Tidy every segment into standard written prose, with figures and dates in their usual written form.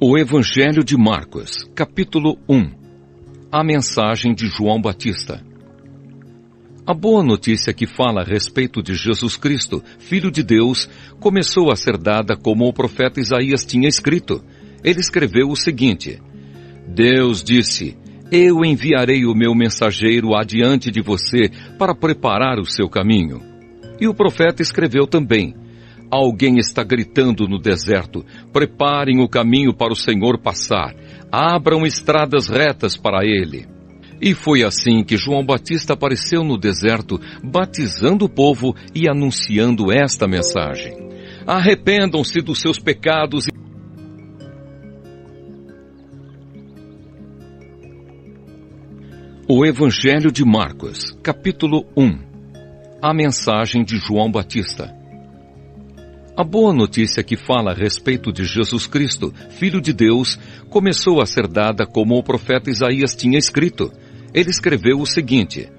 O Evangelho de Marcos, capítulo 1. A mensagem de João Batista. A boa notícia que fala a respeito de Jesus Cristo, Filho de Deus, começou a ser dada como o profeta Isaías tinha escrito. Ele escreveu o seguinte: Deus disse: Eu enviarei o meu mensageiro adiante de você para preparar o seu caminho. E o profeta escreveu também: Alguém está gritando no deserto: preparem o caminho para o Senhor passar, abram estradas retas para ele. E foi assim que João Batista apareceu no deserto, batizando o povo e anunciando esta mensagem: arrependam-se dos seus pecados. O Evangelho de Marcos, capítulo 1. A mensagem de João Batista. A boa notícia que fala a respeito de Jesus Cristo, Filho de Deus, começou a ser dada como o profeta Isaías tinha escrito. Ele escreveu o seguinte: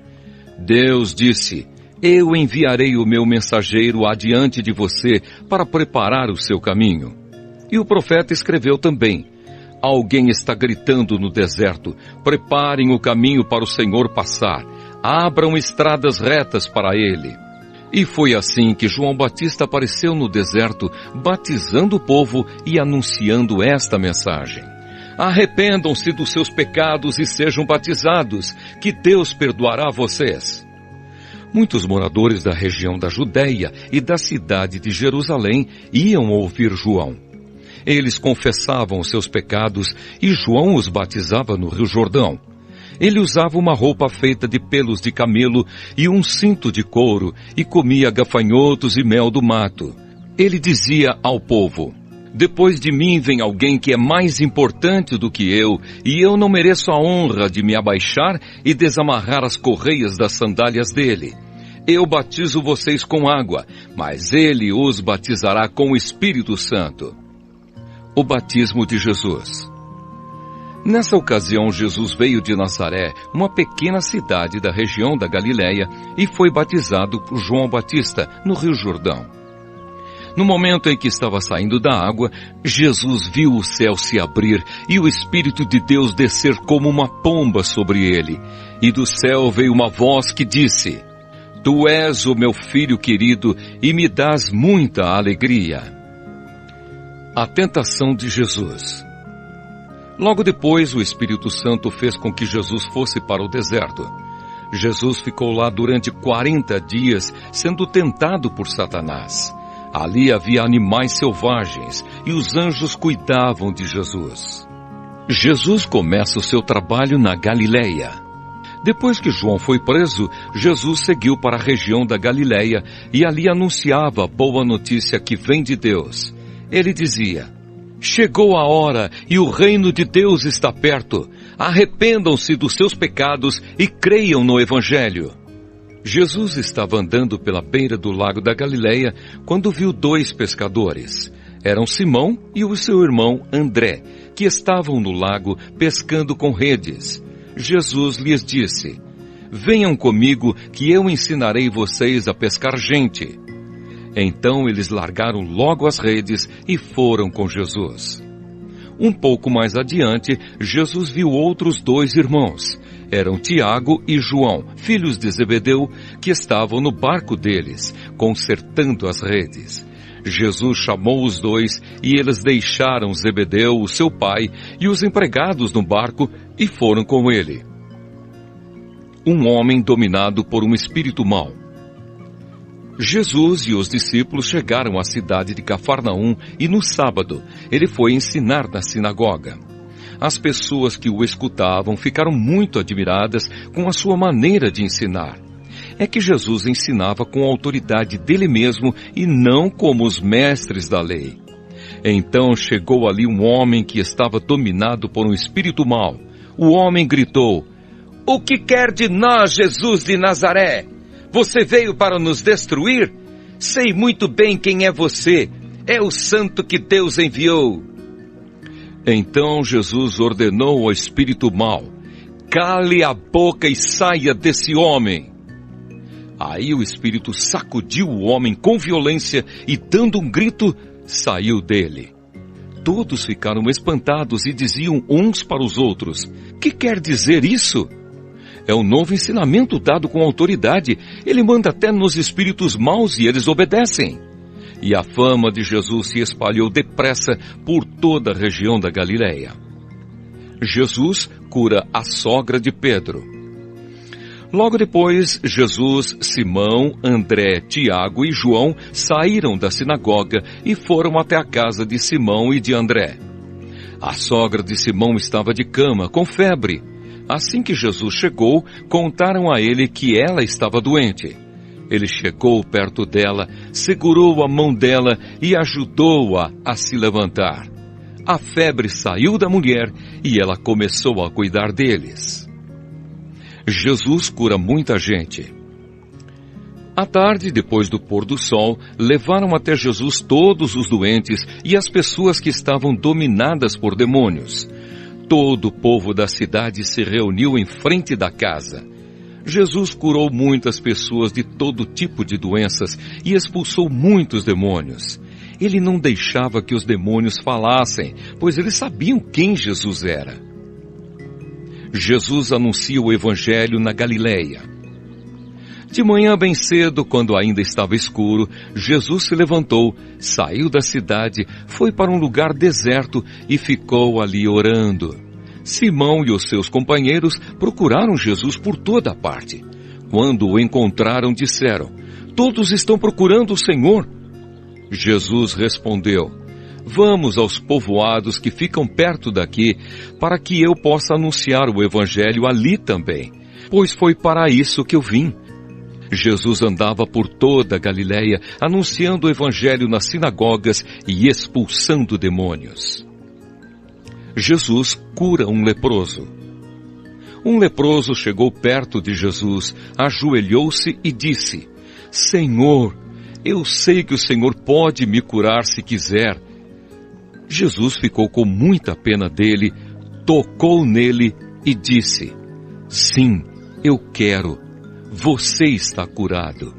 Deus disse: Eu enviarei o meu mensageiro adiante de você para preparar o seu caminho. E o profeta escreveu também: Alguém está gritando no deserto: preparem o caminho para o Senhor passar, abram estradas retas para ele. E foi assim que João Batista apareceu no deserto, batizando o povo e anunciando esta mensagem: arrependam-se dos seus pecados e sejam batizados, que Deus perdoará vocês. Muitos moradores da região da Judéia e da cidade de Jerusalém iam ouvir João. Eles confessavam os seus pecados e João os batizava no Rio Jordão. Ele usava uma roupa feita de pelos de camelo e um cinto de couro e comia gafanhotos e mel do mato. Ele dizia ao povo: Depois de mim vem alguém que é mais importante do que eu, e eu não mereço a honra de me abaixar e desamarrar as correias das sandálias dele. Eu batizo vocês com água, mas ele os batizará com o Espírito Santo. O batismo de Jesus. Nessa ocasião, Jesus veio de Nazaré, uma pequena cidade da região da Galileia, e foi batizado por João Batista no Rio Jordão. No momento em que estava saindo da água, Jesus viu o céu se abrir e o Espírito de Deus descer como uma pomba sobre ele. E do céu veio uma voz que disse: Tu és o meu filho querido e me dás muita alegria. A tentação de Jesus. Logo depois, o Espírito Santo fez com que Jesus fosse para o deserto. Jesus ficou lá durante 40 dias, sendo tentado por Satanás. Ali havia animais selvagens, e os anjos cuidavam de Jesus. Jesus começa o seu trabalho na Galileia. Depois que João foi preso, Jesus seguiu para a região da Galileia, e ali anunciava a boa notícia que vem de Deus. Ele dizia: Chegou a hora e o reino de Deus está perto. Arrependam-se dos seus pecados e creiam no Evangelho. Jesus estava andando pela beira do lago da Galileia quando viu 2 pescadores. Eram Simão e o seu irmão André, que estavam no lago pescando com redes. Jesus lhes disse: Venham comigo que eu ensinarei vocês a pescar gente. Então eles largaram logo as redes e foram com Jesus. Um pouco mais adiante, Jesus viu outros 2 irmãos. Eram Tiago e João, filhos de Zebedeu, que estavam no barco deles, consertando as redes. Jesus chamou os 2 e eles deixaram Zebedeu, o seu pai, e os empregados no barco e foram com ele. Um homem dominado por um espírito mau. Jesus e os discípulos chegaram à cidade de Cafarnaum e no sábado ele foi ensinar na sinagoga. As pessoas que o escutavam ficaram muito admiradas com a sua maneira de ensinar. É que Jesus ensinava com a autoridade dele mesmo e não como os mestres da lei. Então chegou ali um homem que estava dominado por um espírito mau. O homem gritou: O que quer de nós, Jesus de Nazaré? Você veio para nos destruir? Sei muito bem quem é você. É o santo que Deus enviou. Então Jesus ordenou ao espírito mau: Cale a boca e saia desse homem. Aí o espírito sacudiu o homem com violência e, dando um grito, saiu dele. todos ficaram espantados e diziam uns para os outros: "Que quer dizer isso? É um novo ensinamento dado com autoridade. Ele manda até nos espíritos maus e eles obedecem." E a fama de Jesus se espalhou depressa por toda a região da Galileia. Jesus cura a sogra de Pedro. Logo depois, Jesus, Simão, André, Tiago e João saíram da sinagoga e foram até a casa de Simão e de André. A sogra de Simão estava de cama, com febre. Assim que Jesus chegou, contaram a ele que ela estava doente. Ele chegou perto dela, segurou a mão dela e ajudou-a a se levantar. A febre saiu da mulher e ela começou a cuidar deles. Jesus cura muita gente. À tarde, depois do pôr do sol, levaram até Jesus todos os doentes e as pessoas que estavam dominadas por demônios. Todo o povo da cidade se reuniu em frente da casa. Jesus curou muitas pessoas de todo tipo de doenças e expulsou muitos demônios. Ele não deixava que os demônios falassem, pois eles sabiam quem Jesus era. Jesus anuncia o Evangelho na Galileia. De manhã bem cedo, quando ainda estava escuro, Jesus se levantou, saiu da cidade, foi para um lugar deserto e ficou ali orando. Simão e os seus companheiros procuraram Jesus por toda parte. Quando o encontraram, disseram: "Todos estão procurando o Senhor." Jesus respondeu: "Vamos aos povoados que ficam perto daqui, para que eu possa anunciar o Evangelho ali também, pois foi para isso que eu vim." Jesus andava por toda a Galileia, anunciando o Evangelho nas sinagogas e expulsando demônios. Jesus cura um leproso. Um leproso chegou perto de Jesus, ajoelhou-se e disse: "Senhor, eu sei que o Senhor pode me curar se quiser." Jesus ficou com muita pena dele, tocou nele e disse: "Sim, eu quero. Você está curado."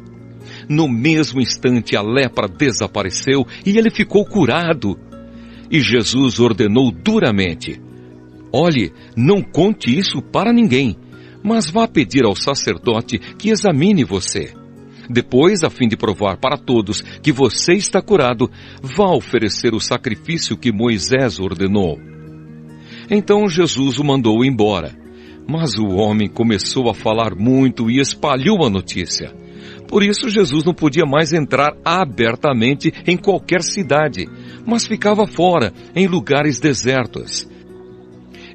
No mesmo instante a lepra desapareceu e ele ficou curado. E Jesus ordenou duramente: "Olhe, não conte isso para ninguém, mas vá pedir ao sacerdote que examine você. Depois, a fim de provar para todos que você está curado, vá oferecer o sacrifício que Moisés ordenou." Então Jesus o mandou embora. Mas o homem começou a falar muito e espalhou a notícia. Por isso Jesus não podia mais entrar abertamente em qualquer cidade, mas ficava fora, em lugares desertos.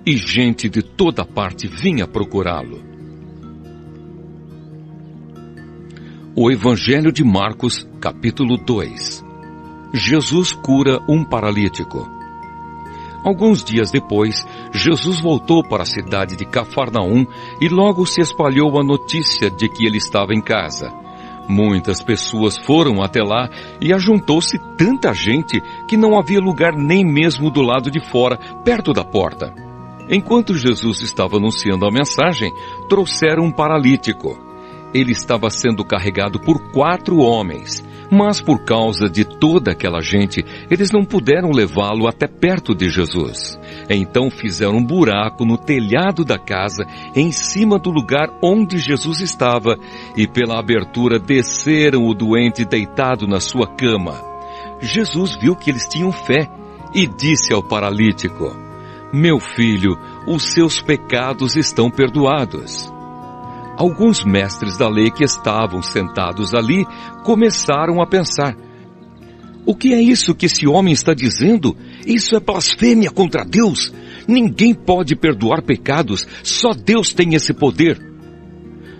E gente de toda parte vinha procurá-lo. O Evangelho de Marcos, capítulo 2. Jesus cura um paralítico. Alguns dias depois, Jesus voltou para a cidade de Cafarnaum e logo se espalhou a notícia de que ele estava em casa. Muitas pessoas foram até lá e ajuntou-se tanta gente que não havia lugar nem mesmo do lado de fora, perto da porta. Enquanto Jesus estava anunciando a mensagem, trouxeram um paralítico. Ele estava sendo carregado por 4 homens, mas por causa de toda aquela gente, eles não puderam levá-lo até perto de Jesus. Então fizeram um buraco no telhado da casa, em cima do lugar onde Jesus estava, e pela abertura desceram o doente deitado na sua cama. Jesus viu que eles tinham fé e disse ao paralítico: "Meu filho, os seus pecados estão perdoados." Alguns mestres da lei que estavam sentados ali começaram a pensar: "O que é isso que esse homem está dizendo? Isso é blasfêmia contra Deus. Ninguém pode perdoar pecados, só Deus tem esse poder."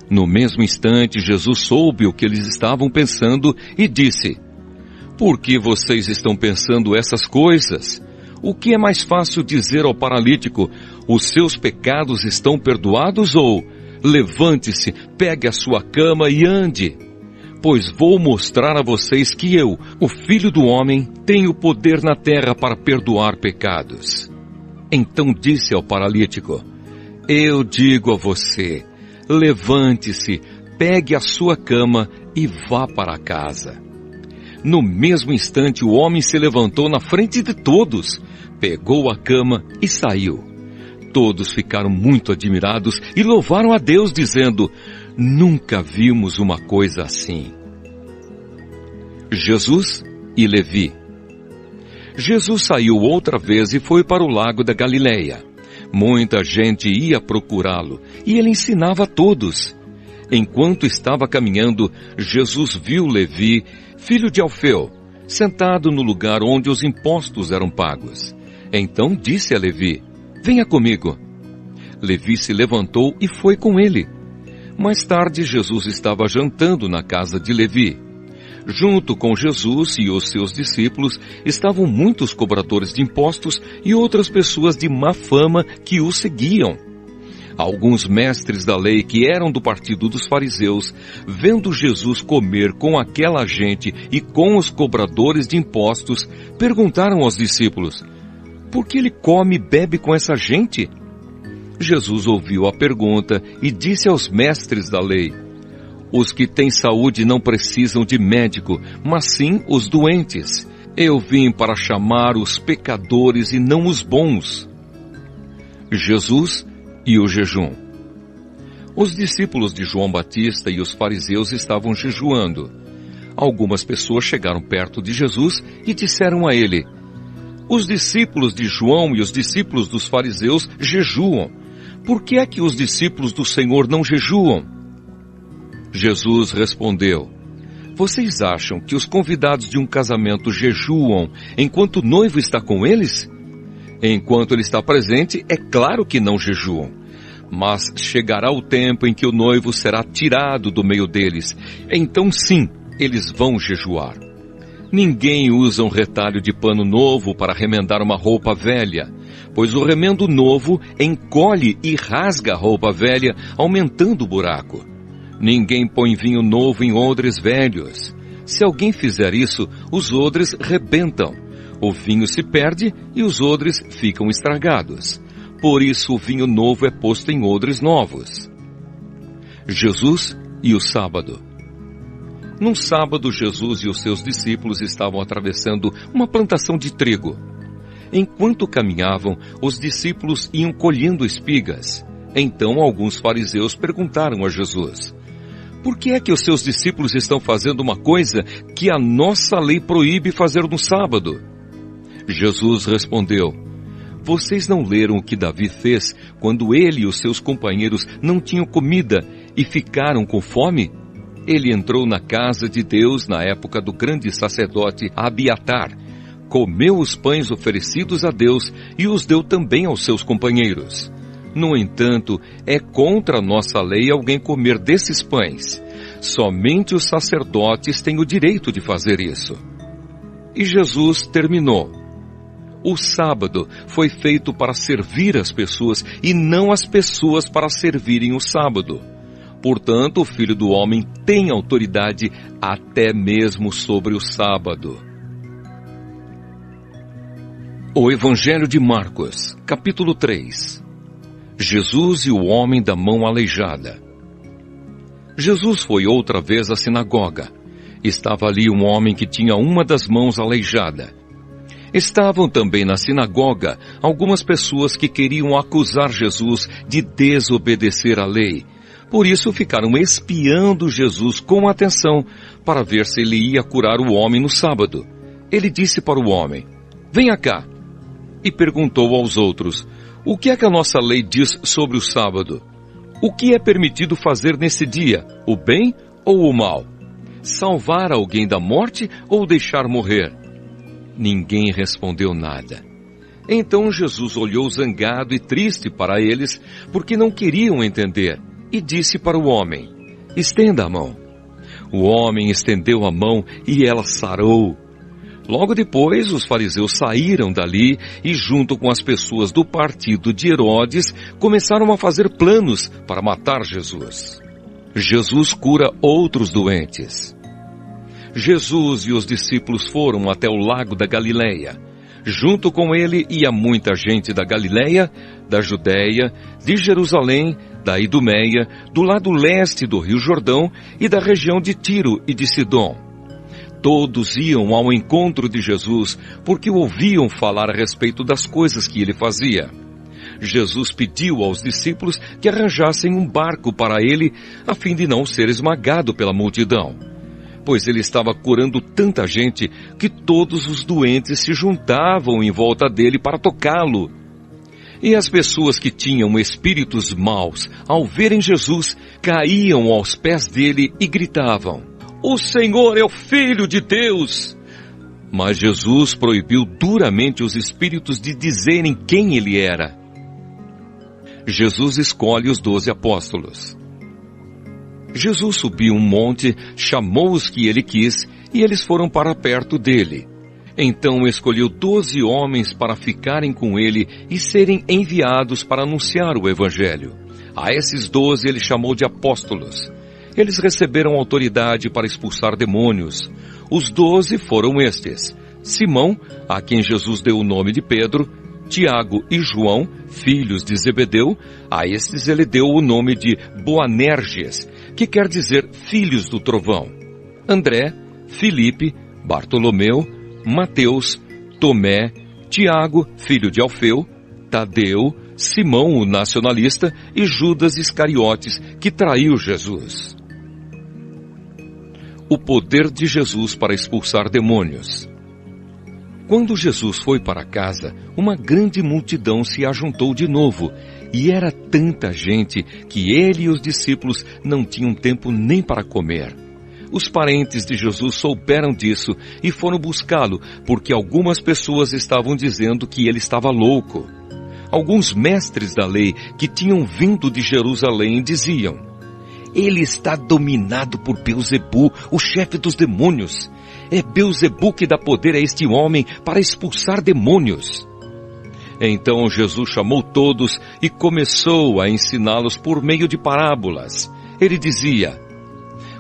No mesmo instante, Jesus soube o que eles estavam pensando e disse: "Por que vocês estão pensando essas coisas? O que é mais fácil dizer ao paralítico: os seus pecados estão perdoados, ou levante-se, pegue a sua cama e ande? Pois vou mostrar a vocês que eu, o Filho do Homem, tenho poder na terra para perdoar pecados." Então disse ao paralítico: "Eu digo a você, levante-se, pegue a sua cama e vá para casa." No mesmo instante, o homem se levantou na frente de todos, pegou a cama e saiu. Todos ficaram muito admirados e louvaram a Deus, dizendo: nunca vimos uma coisa assim. Jesus e Levi. Jesus saiu outra vez e foi para o lago da Galileia. Muita gente ia procurá-lo e ele ensinava a todos. Enquanto estava caminhando, Jesus viu Levi, filho de Alfeu, sentado no lugar onde os impostos eram pagos. Então disse a Levi: venha comigo. Levi se levantou e foi com ele. Mais tarde, Jesus estava jantando na casa de Levi. Junto com Jesus e os seus discípulos estavam muitos cobradores de impostos e outras pessoas de má fama que o seguiam. Alguns mestres da lei que eram do partido dos fariseus, vendo Jesus comer com aquela gente e com os cobradores de impostos, perguntaram aos discípulos: por que ele come e bebe com essa gente? Jesus ouviu a pergunta e disse aos mestres da lei: os que têm saúde não precisam de médico, mas sim os doentes. Eu vim para chamar os pecadores e não os bons. Jesus e o jejum. Os discípulos de João Batista e os fariseus estavam jejuando. Algumas pessoas chegaram perto de Jesus e disseram a ele: os discípulos de João e os discípulos dos fariseus jejuam. Por que é que os discípulos do Senhor não jejuam? Jesus respondeu: vocês acham que os convidados de um casamento jejuam enquanto o noivo está com eles? Enquanto ele está presente, é claro que não jejuam. Mas chegará o tempo em que o noivo será tirado do meio deles. Então sim, eles vão jejuar. Ninguém usa um retalho de pano novo para remendar uma roupa velha, pois o remendo novo encolhe e rasga a roupa velha, aumentando o buraco. Ninguém põe vinho novo em odres velhos. Se alguém fizer isso, os odres rebentam. O vinho se perde e os odres ficam estragados. Por isso o vinho novo é posto em odres novos. Jesus e o sábado. Num sábado, Jesus e os seus discípulos estavam atravessando uma plantação de trigo. Enquanto caminhavam, os discípulos iam colhendo espigas. Então alguns fariseus perguntaram a Jesus: por que é que os seus discípulos estão fazendo uma coisa que a nossa lei proíbe fazer no sábado? Jesus respondeu: vocês não leram o que Davi fez quando ele e os seus companheiros não tinham comida e ficaram com fome? Ele entrou na casa de Deus na época do grande sacerdote Abiatar, comeu os pães oferecidos a Deus e os deu também aos seus companheiros. No entanto, é contra a nossa lei alguém comer desses pães. Somente os sacerdotes têm o direito de fazer isso. E Jesus terminou: o sábado foi feito para servir as pessoas e não as pessoas para servirem o sábado. Portanto, o Filho do Homem tem autoridade até mesmo sobre o sábado. O Evangelho de Marcos, capítulo 3. Jesus e o homem da mão aleijada. Jesus foi outra vez à sinagoga. Estava ali um homem que tinha uma das mãos aleijada. Estavam também na sinagoga algumas pessoas que queriam acusar Jesus de desobedecer à lei. Por isso ficaram espiando Jesus com atenção para ver se ele ia curar o homem no sábado. Ele disse para o homem: venha cá. E perguntou aos outros: o que é que a nossa lei diz sobre o sábado? O que é permitido fazer nesse dia, o bem ou o mal? Salvar alguém da morte ou deixar morrer? Ninguém respondeu nada. Então Jesus olhou zangado e triste para eles, porque não queriam entender, e disse para o homem: estenda a mão. O homem estendeu a mão e ela sarou. Logo depois, os fariseus saíram dali e, junto com as pessoas do partido de Herodes, começaram a fazer planos para matar Jesus. Jesus cura outros doentes. Jesus e os discípulos foram até o lago da Galileia. Junto com ele ia muita gente da Galileia, da Judéia, de Jerusalém, da Idumeia, do lado leste do Rio Jordão e da região de Tiro e de Sidom. Todos iam ao encontro de Jesus porque ouviam falar a respeito das coisas que ele fazia. Jesus pediu aos discípulos que arranjassem um barco para ele, a fim de não ser esmagado pela multidão, pois ele estava curando tanta gente que todos os doentes se juntavam em volta dele para tocá-lo. E as pessoas que tinham espíritos maus, ao verem Jesus, caíam aos pés dele e gritavam: "O Senhor é o Filho de Deus!" Mas Jesus proibiu duramente os espíritos de dizerem quem ele era. Jesus escolhe os 12 apóstolos. Jesus subiu um monte, chamou os que ele quis, e eles foram para perto dele. Então escolheu 12 homens para ficarem com ele e serem enviados para anunciar o Evangelho. A esses 12 ele chamou de apóstolos. Eles receberam autoridade para expulsar demônios. Os 12 foram estes: Simão, a quem Jesus deu o nome de Pedro; Tiago e João, filhos de Zebedeu. A estes ele deu o nome de Boanerges, que quer dizer filhos do trovão; André, Filipe, Bartolomeu, Mateus, Tomé, Tiago, filho de Alfeu, Tadeu, Simão o nacionalista e Judas Iscariotes, que traiu Jesus. O poder de Jesus para expulsar demônios. Quando Jesus foi para casa, uma grande multidão se ajuntou de novo, e era tanta gente que ele e os discípulos não tinham tempo nem para comer. Os parentes de Jesus souberam disso e foram buscá-lo, porque algumas pessoas estavam dizendo que ele estava louco. Alguns mestres da lei que tinham vindo de Jerusalém diziam: "Ele está dominado por Beelzebu, o chefe dos demônios. É Beelzebu que dá poder a este homem para expulsar demônios." Então Jesus chamou todos e começou a ensiná-los por meio de parábolas. Ele dizia: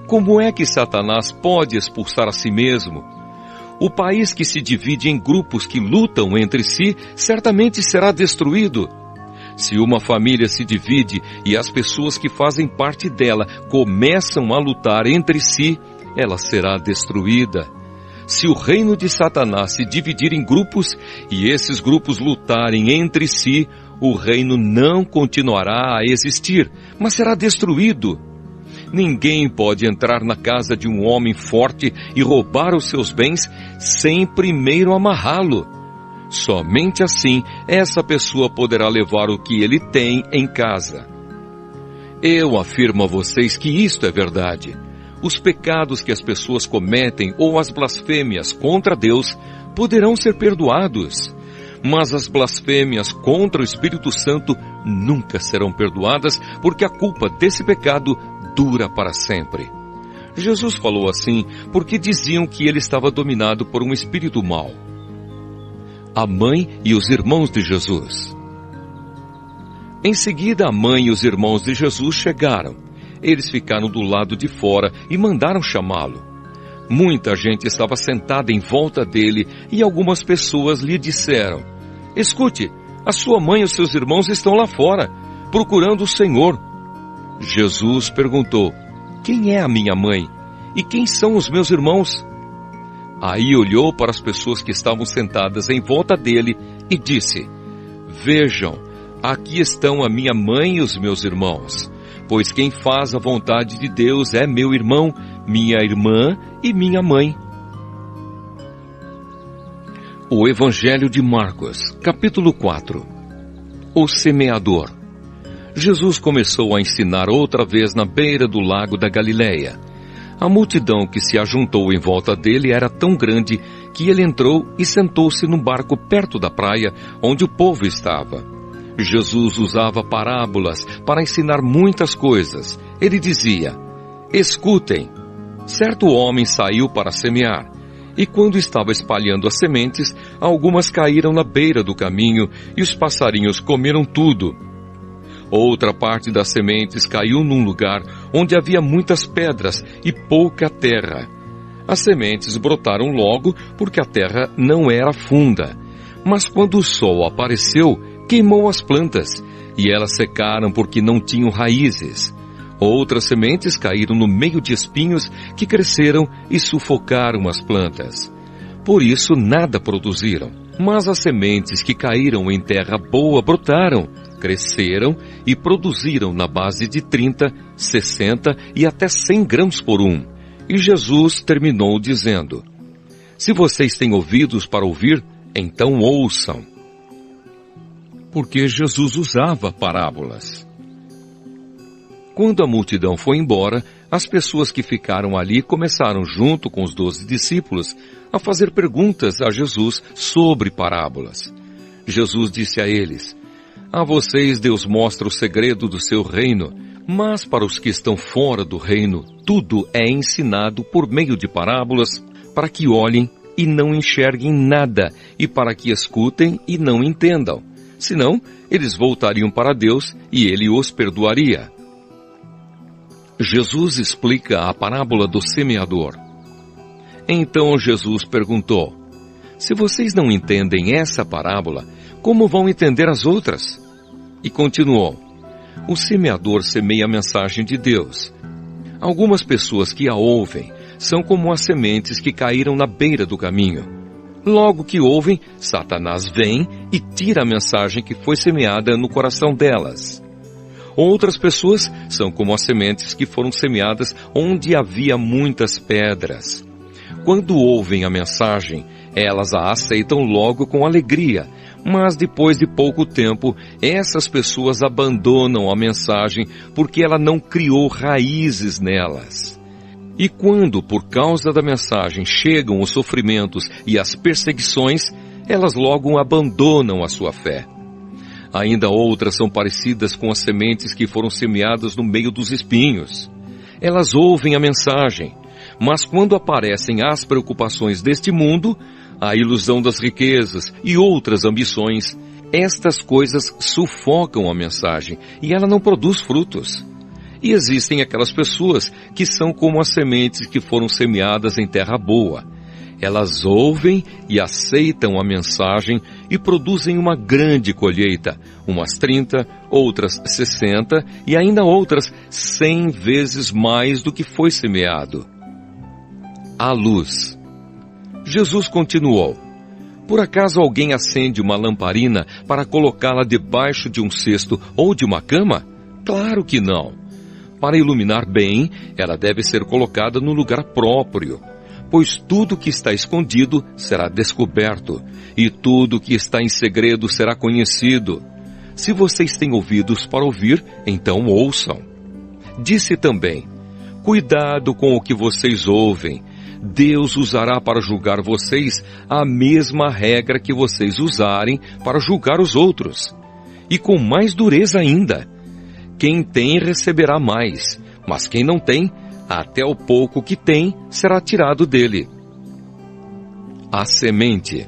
"Como é que Satanás pode expulsar a si mesmo? O país que se divide em grupos que lutam entre si certamente será destruído. Se uma família se divide e as pessoas que fazem parte dela começam a lutar entre si, ela será destruída. Se o reino de Satanás se dividir em grupos e esses grupos lutarem entre si, o reino não continuará a existir, mas será destruído. Ninguém pode entrar na casa de um homem forte e roubar os seus bens sem primeiro amarrá-lo. Somente assim essa pessoa poderá levar o que ele tem em casa. Eu afirmo a vocês que isto é verdade. Os pecados que as pessoas cometem ou as blasfêmias contra Deus poderão ser perdoados, mas as blasfêmias contra o Espírito Santo nunca serão perdoadas, porque a culpa desse pecado dura para sempre. Jesus falou assim porque diziam que ele estava dominado por um espírito mau. A mãe e os irmãos de Jesus. Em seguida, a mãe e os irmãos de Jesus chegaram. Eles ficaram do lado de fora e mandaram chamá-lo. Muita gente estava sentada em volta dele e algumas pessoas lhe disseram: "Escute, a sua mãe e os seus irmãos estão lá fora, procurando o Senhor." Jesus perguntou: "Quem é a minha mãe? E quem são os meus irmãos?" Aí olhou para as pessoas que estavam sentadas em volta dele e disse: "Vejam, aqui estão a minha mãe e os meus irmãos. Pois quem faz a vontade de Deus é meu irmão, minha irmã e minha mãe." O Evangelho de Marcos, capítulo 4. O semeador. Jesus começou a ensinar outra vez na beira do lago da Galileia. A multidão que se ajuntou em volta dele era tão grande que ele entrou e sentou-se num barco perto da praia onde o povo estava. Jesus usava parábolas para ensinar muitas coisas. Ele dizia: "Escutem, certo homem saiu para semear, e quando estava espalhando as sementes, algumas caíram na beira do caminho e os passarinhos comeram tudo. Outra parte das sementes caiu num lugar onde havia muitas pedras e pouca terra. As sementes brotaram logo porque a terra não era funda, mas quando o sol apareceu, queimou as plantas, e elas secaram porque não tinham raízes. Outras sementes caíram no meio de espinhos que cresceram e sufocaram as plantas. Por isso nada produziram. Mas as sementes que caíram em terra boa brotaram, cresceram e produziram na base de 30, 60 e até 100 grãos por um. E Jesus terminou dizendo: se vocês têm ouvidos para ouvir, então ouçam. Porque Jesus usava parábolas. Quando a multidão foi embora, as pessoas que ficaram ali começaram, junto com os 12 discípulos, a fazer perguntas a Jesus sobre parábolas. Jesus disse a eles: a vocês Deus mostra o segredo do seu reino, mas para os que estão fora do reino, tudo é ensinado por meio de parábolas, para que olhem e não enxerguem nada, e para que escutem e não entendam. Senão, eles voltariam para Deus e Ele os perdoaria. Jesus explica a parábola do semeador. Então Jesus perguntou: se vocês não entendem essa parábola, como vão entender as outras? E continuou: o semeador semeia a mensagem de Deus. Algumas pessoas que a ouvem são como as sementes que caíram na beira do caminho. Logo que ouvem, Satanás vem e tira a mensagem que foi semeada no coração delas. Outras pessoas são como as sementes que foram semeadas onde havia muitas pedras. Quando ouvem a mensagem, elas a aceitam logo com alegria, mas depois de pouco tempo, essas pessoas abandonam a mensagem porque ela não criou raízes nelas. E quando, por causa da mensagem, chegam os sofrimentos e as perseguições, elas logo abandonam a sua fé. Ainda outras são parecidas com as sementes que foram semeadas no meio dos espinhos. Elas ouvem a mensagem, mas quando aparecem as preocupações deste mundo, a ilusão das riquezas e outras ambições, estas coisas sufocam a mensagem e ela não produz frutos. E existem aquelas pessoas que são como as sementes que foram semeadas em terra boa. Elas ouvem e aceitam a mensagem e produzem uma grande colheita, umas 30, outras 60 e ainda outras 100 vezes mais do que foi semeado. A luz. Jesus continuou: por acaso alguém acende uma lamparina para colocá-la debaixo de um cesto ou de uma cama? Claro que não. Para iluminar bem, ela deve ser colocada no lugar próprio, pois tudo que está escondido será descoberto, e tudo que está em segredo será conhecido. Se vocês têm ouvidos para ouvir, então ouçam. Disse também: cuidado com o que vocês ouvem. Deus usará para julgar vocês a mesma regra que vocês usarem para julgar os outros, e com mais dureza ainda. Quem tem receberá mais, mas quem não tem, até o pouco que tem será tirado dele. A semente.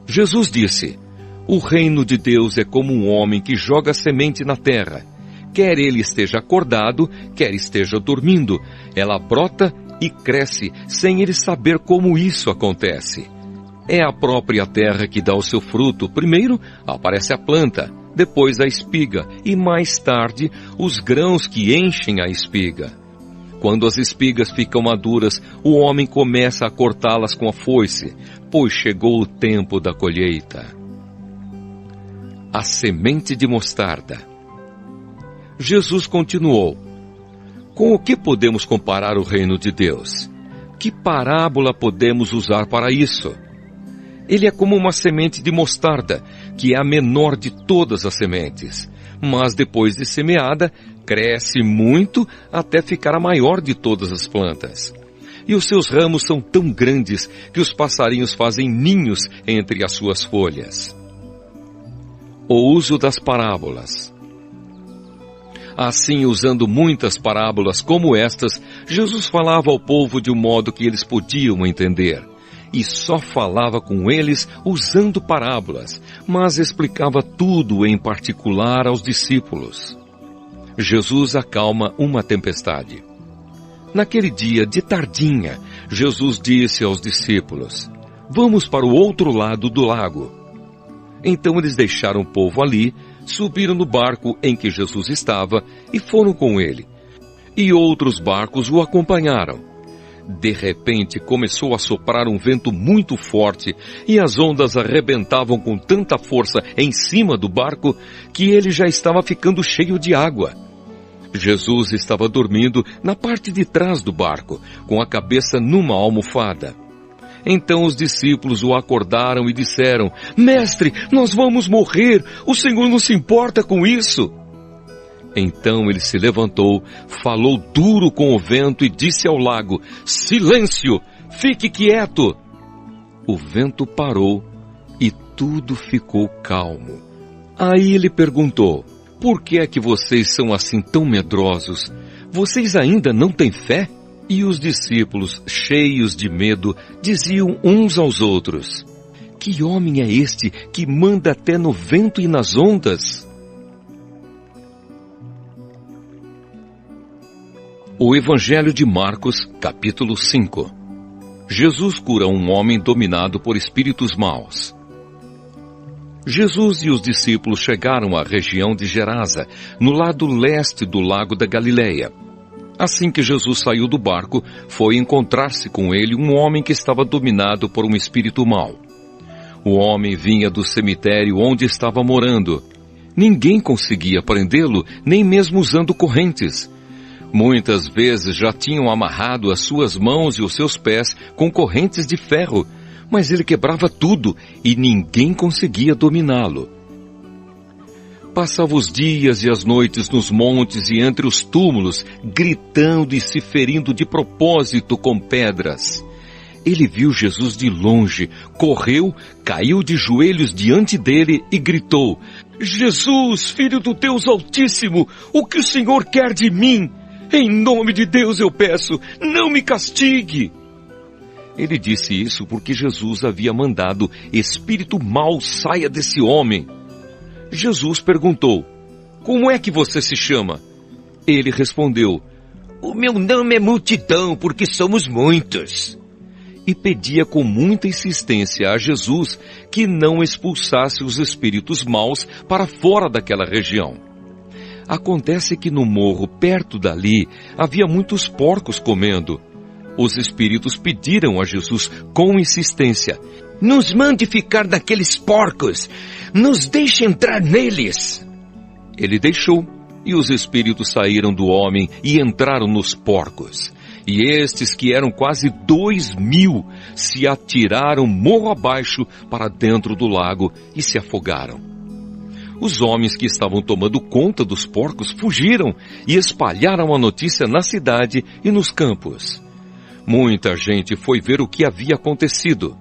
Jesus disse: o reino de Deus é como um homem que joga semente na terra. Quer ele esteja acordado, quer esteja dormindo, ela brota e cresce sem ele saber como isso acontece. É a própria terra que dá o seu fruto. Primeiro aparece a planta, depois a espiga e mais tarde os grãos que enchem a espiga. Quando as espigas ficam maduras, o homem começa a cortá-las com a foice, pois chegou o tempo da colheita. A semente de mostarda. Jesus continuou: com o que podemos comparar o reino de Deus? Que parábola podemos usar para isso? Ele é como uma semente de mostarda, que é a menor de todas as sementes, mas depois de semeada, cresce muito até ficar a maior de todas as plantas. E os seus ramos são tão grandes que os passarinhos fazem ninhos entre as suas folhas. O uso das parábolas. Assim, usando muitas parábolas como estas, Jesus falava ao povo de um modo que eles podiam entender. E só falava com eles usando parábolas, mas explicava tudo em particular aos discípulos. Jesus acalma uma tempestade. Naquele dia, de tardinha, Jesus disse aos discípulos: vamos para o outro lado do lago. Então eles deixaram o povo ali, subiram no barco em que Jesus estava e foram com ele. E outros barcos o acompanharam. De repente começou a soprar um vento muito forte e as ondas arrebentavam com tanta força em cima do barco que ele já estava ficando cheio de água. Jesus estava dormindo na parte de trás do barco, com a cabeça numa almofada. Então os discípulos o acordaram e disseram: Mestre, nós vamos morrer, o Senhor não se importa com isso. Então ele se levantou, falou duro com o vento e disse ao lago: Silêncio, fique quieto. O vento parou e tudo ficou calmo. Aí ele perguntou: Por que é que vocês são assim tão medrosos? Vocês ainda não têm fé? E os discípulos, cheios de medo, diziam uns aos outros: Que homem é este que manda até no vento e nas ondas? O Evangelho de Marcos, capítulo 5. Jesus cura um homem dominado por espíritos maus. Jesus e os discípulos chegaram à região de Gerasa, no lado leste do lago da Galileia. Assim que Jesus saiu do barco, foi encontrar-se com ele um homem que estava dominado por um espírito mau. O homem vinha do cemitério onde estava morando. Ninguém conseguia prendê-lo, nem mesmo usando correntes. Muitas vezes já tinham amarrado as suas mãos e os seus pés com correntes de ferro, mas ele quebrava tudo e ninguém conseguia dominá-lo. Passava os dias e as noites nos montes e entre os túmulos, gritando e se ferindo de propósito com pedras. Ele viu Jesus de longe, correu, caiu de joelhos diante dele e gritou: Jesus, Filho do Deus Altíssimo, o que o Senhor quer de mim? Em nome de Deus eu peço, não me castigue. Ele disse isso porque Jesus havia mandado: espírito mau saia desse homem. Jesus perguntou: Como é que você se chama? Ele respondeu: O meu nome é Multidão, porque somos muitos. E pedia com muita insistência a Jesus que não expulsasse os espíritos maus para fora daquela região. Acontece que no morro perto dali havia muitos porcos comendo. Os espíritos pediram a Jesus com insistência: Nos mande ficar naqueles porcos, nos deixe entrar neles. Ele deixou, e os espíritos saíram do homem e entraram nos porcos. E estes, que eram quase 2.000, se atiraram morro abaixo para dentro do lago e se afogaram. Os homens que estavam tomando conta dos porcos fugiram e espalharam a notícia na cidade e nos campos. Muita gente foi ver o que havia acontecido.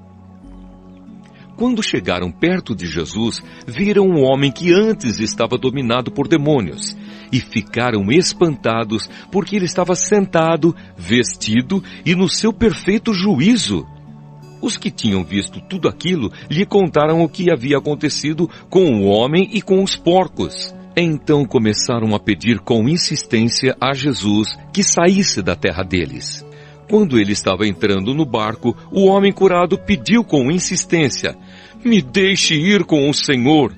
Quando chegaram perto de Jesus, viram um homem que antes estava dominado por demônios e ficaram espantados porque ele estava sentado, vestido e no seu perfeito juízo. Os que tinham visto tudo aquilo lhe contaram o que havia acontecido com o homem e com os porcos. Então começaram a pedir com insistência a Jesus que saísse da terra deles. Quando ele estava entrando no barco, o homem curado pediu com insistência: Me deixe ir com o Senhor.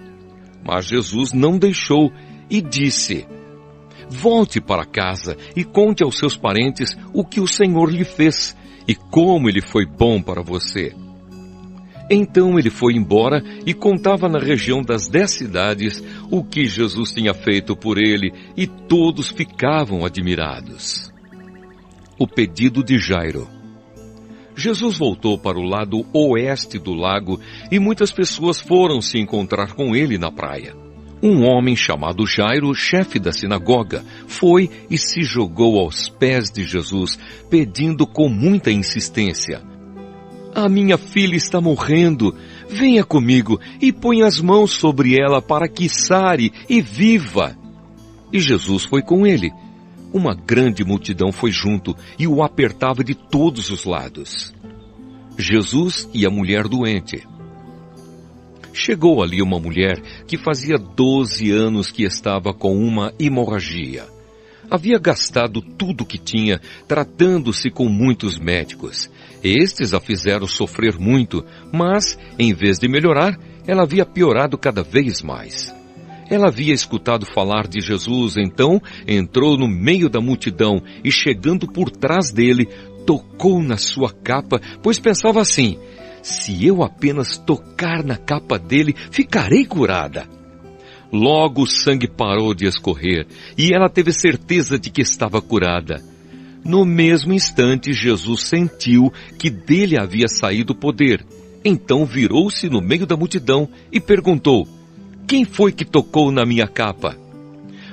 Mas Jesus não deixou e disse: Volte para casa e conte aos seus parentes o que o Senhor lhe fez e como ele foi bom para você. Então ele foi embora e contava na região das 10 cidades o que Jesus tinha feito por ele, e todos ficavam admirados. O pedido de Jairo. Jesus voltou para o lado oeste do lago e muitas pessoas foram se encontrar com ele na praia. Um homem chamado Jairo, chefe da sinagoga, foi e se jogou aos pés de Jesus, pedindo com muita insistência: A minha filha está morrendo. Venha comigo e põe as mãos sobre ela para que sare e viva. E Jesus foi com ele. Uma grande multidão foi junto e o apertava de todos os lados. Jesus e a mulher doente. Chegou ali uma mulher que fazia 12 anos que estava com uma hemorragia. Havia gastado tudo o que tinha, tratando-se com muitos médicos. Estes a fizeram sofrer muito, mas, em vez de melhorar, ela havia piorado cada vez mais. Ela havia escutado falar de Jesus, então entrou no meio da multidão e, chegando por trás dele, tocou na sua capa, pois pensava assim: se eu apenas tocar na capa dele, ficarei curada. Logo o sangue parou de escorrer e ela teve certeza de que estava curada. No mesmo instante, Jesus sentiu que dele havia saído o poder. Então virou-se no meio da multidão e perguntou: quem foi que tocou na minha capa?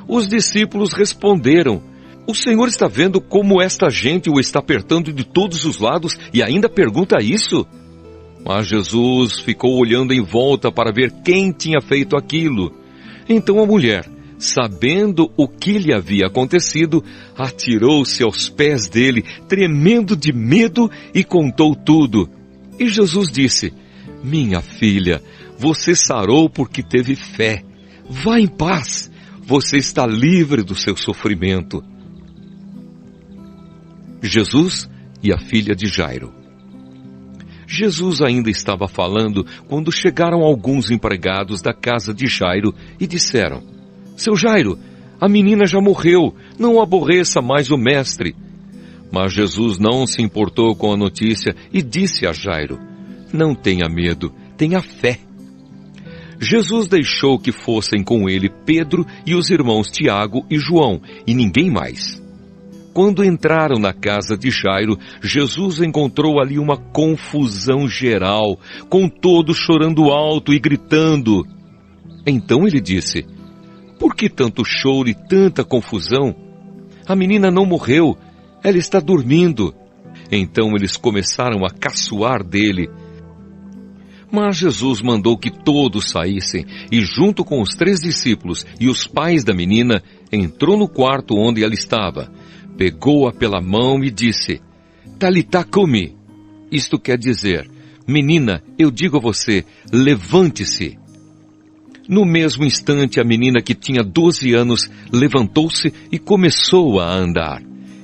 Os discípulos responderam: o Senhor está vendo como esta gente o está apertando de todos os lados e ainda pergunta isso? Mas Jesus ficou olhando em volta para ver quem tinha feito aquilo. Então a mulher, sabendo o que lhe havia acontecido, atirou-se aos pés dele, tremendo de medo, e contou tudo. E Jesus disse: minha filha, você sarou porque teve fé. Vá em paz, você está livre do seu sofrimento. Jesus e a filha de Jairo. Jesus ainda estava falando quando chegaram alguns empregados da casa de Jairo e disseram: seu Jairo, a menina já morreu, não aborreça mais o mestre. Mas Jesus não se importou com a notícia e disse a Jairo: não tenha medo, tenha fé. Jesus deixou que fossem com ele Pedro e os irmãos Tiago e João, e ninguém mais. Quando entraram na casa de Jairo, Jesus encontrou ali uma confusão geral, com todos chorando alto e gritando. Então ele disse: por que tanto choro e tanta confusão? A menina não morreu, ela está dormindo. Então eles começaram a caçoar dele. Mas Jesus mandou que todos saíssem e, junto com os 3 discípulos e os pais da menina, entrou no quarto onde ela estava. Pegou-a pela mão e disse: Talitá cumi. Isto quer dizer: menina, eu digo a você, levante-se. No mesmo instante, a menina, que tinha 12 anos, levantou-se e começou a andar.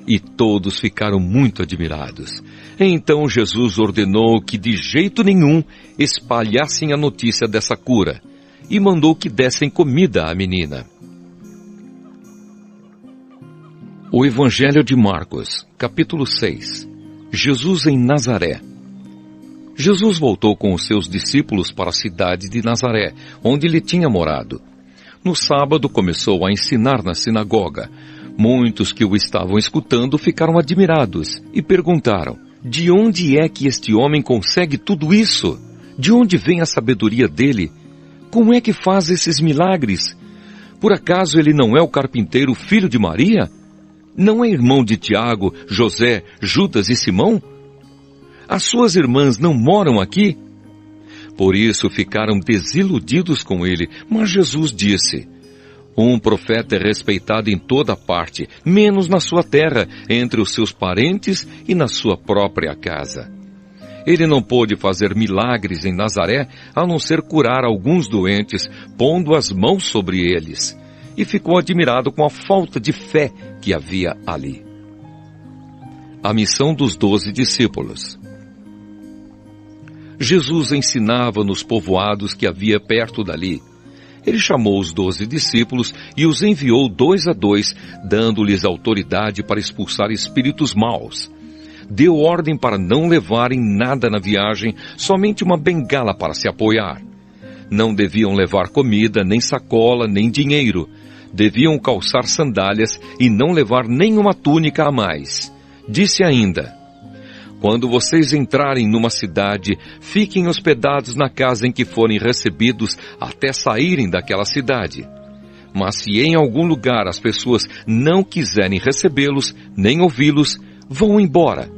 E todos ficaram muito admirados. Então Jesus ordenou que de jeito nenhum espalhassem a notícia dessa cura e mandou que dessem comida à menina. O Evangelho de Marcos, capítulo 6. Jesus em Nazaré. Jesus voltou com os seus discípulos para a cidade de Nazaré, onde ele tinha morado. No sábado começou a ensinar na sinagoga. Muitos que o estavam escutando ficaram admirados e perguntaram: de onde é que este homem consegue tudo isso? De onde vem a sabedoria dele? Como é que faz esses milagres? Por acaso ele não é o carpinteiro, filho de Maria? Não é irmão de Tiago, José, Judas e Simão? As suas irmãs não moram aqui? Por isso ficaram desiludidos com ele, mas Jesus disse: um profeta é respeitado em toda parte, menos na sua terra, entre os seus parentes e na sua própria casa. Ele não pôde fazer milagres em Nazaré, a não ser curar alguns doentes, pondo as mãos sobre eles. E ficou admirado com a falta de fé que havia ali. A missão dos 12 discípulos. Jesus ensinava nos povoados que havia perto dali. Ele chamou os 12 discípulos e os enviou 2 a 2, dando-lhes autoridade para expulsar espíritos maus. Deu ordem para não levarem nada na viagem, somente uma bengala para se apoiar. Não deviam levar comida, nem sacola, nem dinheiro. Deviam calçar sandálias e não levar nenhuma túnica a mais. Disse ainda: quando vocês entrarem numa cidade, fiquem hospedados na casa em que forem recebidos até saírem daquela cidade. Mas se em algum lugar as pessoas não quiserem recebê-los, nem ouvi-los, vão embora.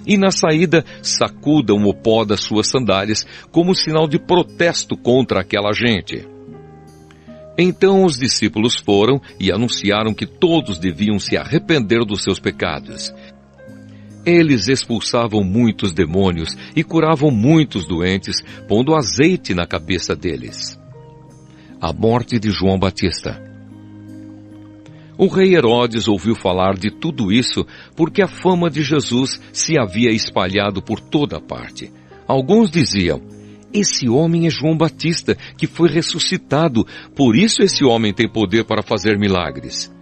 E na saída, sacudam o pó das suas sandálias como sinal de protesto contra aquela gente. Então os discípulos foram e anunciaram que todos deviam se arrepender dos seus pecados. Eles expulsavam muitos demônios e curavam muitos doentes, pondo azeite na cabeça deles. A morte de João Batista. O rei Herodes ouviu falar de tudo isso porque a fama de Jesus se havia espalhado por toda parte. Alguns diziam: esse homem é João Batista, que foi ressuscitado, por isso esse homem tem poder para fazer milagres.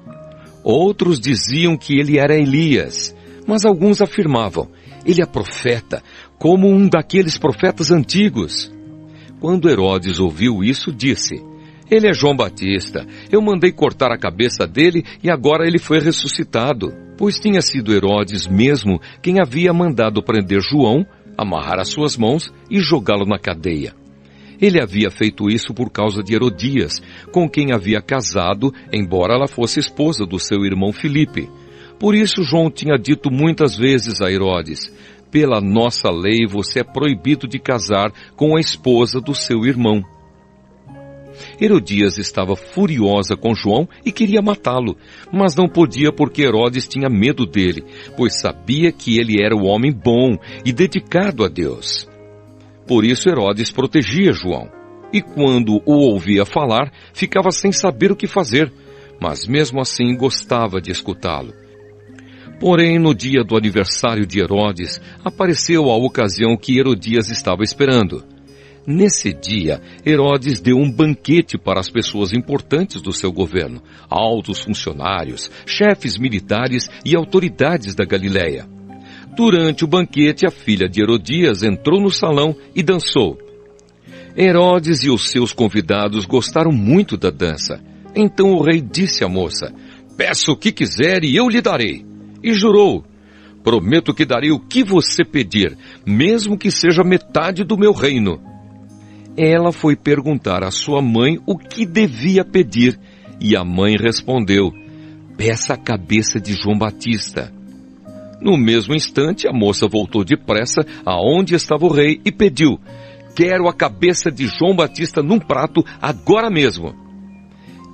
Outros diziam que ele era Elias, mas alguns afirmavam: ele é profeta, como um daqueles profetas antigos. Quando Herodes ouviu isso, disse: ele é João Batista, eu mandei cortar a cabeça dele e agora ele foi ressuscitado. Pois tinha sido Herodes mesmo quem havia mandado prender João, amarrar as suas mãos e jogá-lo na cadeia. Ele havia feito isso por causa de Herodias, com quem havia casado, embora ela fosse esposa do seu irmão Filipe. Por isso João tinha dito muitas vezes a Herodes: pela nossa lei você é proibido de casar com a esposa do seu irmão. Herodias estava furiosa com João e queria matá-lo, mas não podia porque Herodes tinha medo dele, pois sabia que ele era um homem bom e dedicado a Deus. Por isso Herodes protegia João, e quando o ouvia falar, ficava sem saber o que fazer, mas mesmo assim gostava de escutá-lo. Porém, no dia do aniversário de Herodes, apareceu a ocasião que Herodias estava esperando. Nesse dia, Herodes deu um banquete para as pessoas importantes do seu governo, altos funcionários, chefes militares e autoridades da Galileia. Durante o banquete, a filha de Herodias entrou no salão e dançou. Herodes e os seus convidados gostaram muito da dança. Então o rei disse à moça: peça o que quiser e eu lhe darei. E jurou: prometo que darei o que você pedir, mesmo que seja metade do meu reino. Ela foi perguntar à sua mãe o que devia pedir, e a mãe respondeu: peça a cabeça de João Batista. No mesmo instante, a moça voltou depressa aonde estava o rei e pediu: quero a cabeça de João Batista num prato agora mesmo.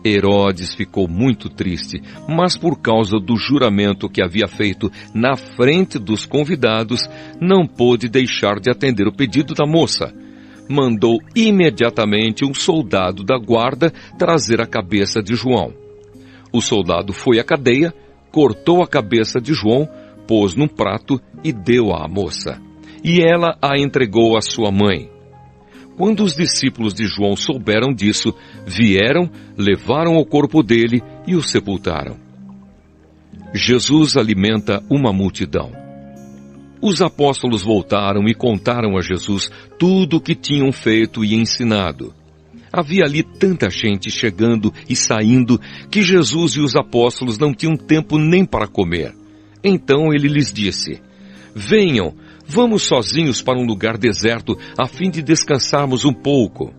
Herodes ficou muito triste, mas por causa do juramento que havia feito na frente dos convidados, não pôde deixar de atender o pedido da moça. Mandou imediatamente um soldado da guarda trazer a cabeça de João. O soldado foi à cadeia, cortou a cabeça de João, pôs num prato e deu à moça. E ela a entregou à sua mãe. Quando os discípulos de João souberam disso, vieram, levaram o corpo dele e o sepultaram. Jesus alimenta uma multidão. Os apóstolos voltaram e contaram a Jesus tudo o que tinham feito e ensinado. Havia ali tanta gente chegando e saindo que Jesus e os apóstolos não tinham tempo nem para comer. Então ele lhes disse: venham, vamos sozinhos para um lugar deserto a fim de descansarmos um pouco.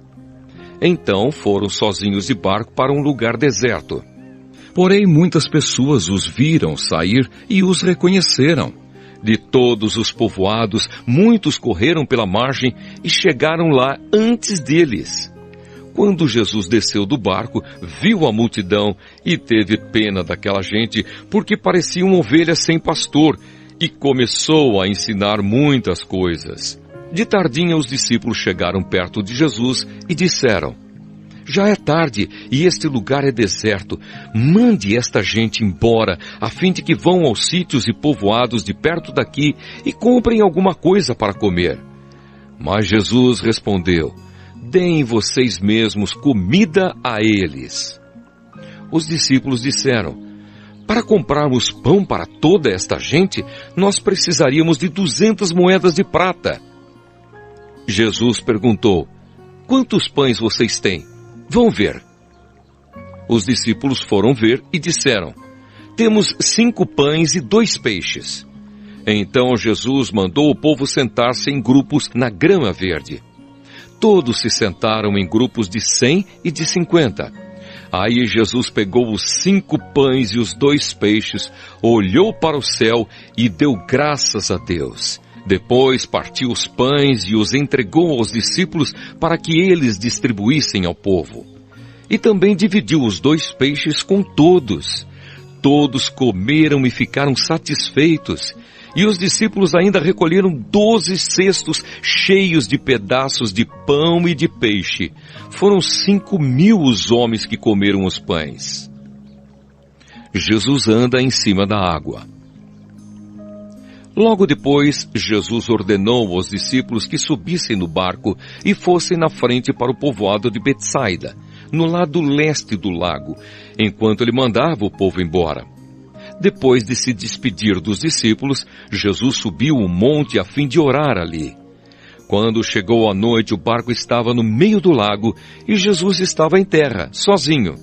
Então foram sozinhos de barco para um lugar deserto. Porém muitas pessoas os viram sair e os reconheceram. De todos os povoados, muitos correram pela margem e chegaram lá antes deles. Quando Jesus desceu do barco, viu a multidão e teve pena daquela gente, porque pareciam ovelhas sem pastor, e começou a ensinar muitas coisas. De tardinha, os discípulos chegaram perto de Jesus e disseram: já é tarde e este lugar é deserto. Mande esta gente embora, a fim de que vão aos sítios e povoados de perto daqui e comprem alguma coisa para comer. Mas Jesus respondeu: deem vocês mesmos comida a eles. Os discípulos disseram: para comprarmos pão para toda esta gente, nós precisaríamos de 200 moedas de prata. Jesus perguntou: quantos pães vocês têm? Vão ver. Os discípulos foram ver e disseram: temos 5 pães e 2 peixes. Então Jesus mandou o povo sentar-se em grupos na grama verde. Todos se sentaram em grupos de 100 e de 50. Aí Jesus pegou os 5 pães e os 2 peixes, olhou para o céu e deu graças a Deus. Depois partiu os pães e os entregou aos discípulos para que eles distribuíssem ao povo. E também dividiu os 2 peixes com todos. Todos comeram e ficaram satisfeitos. E os discípulos ainda recolheram 12 cestos cheios de pedaços de pão e de peixe. Foram 5.000 os homens que comeram os pães. Jesus anda em cima da água. Logo depois, Jesus ordenou aos discípulos que subissem no barco e fossem na frente para o povoado de Betsaida, no lado leste do lago, enquanto ele mandava o povo embora. Depois de se despedir dos discípulos, Jesus subiu um monte a fim de orar ali. Quando chegou a noite, o barco estava no meio do lago e Jesus estava em terra, sozinho.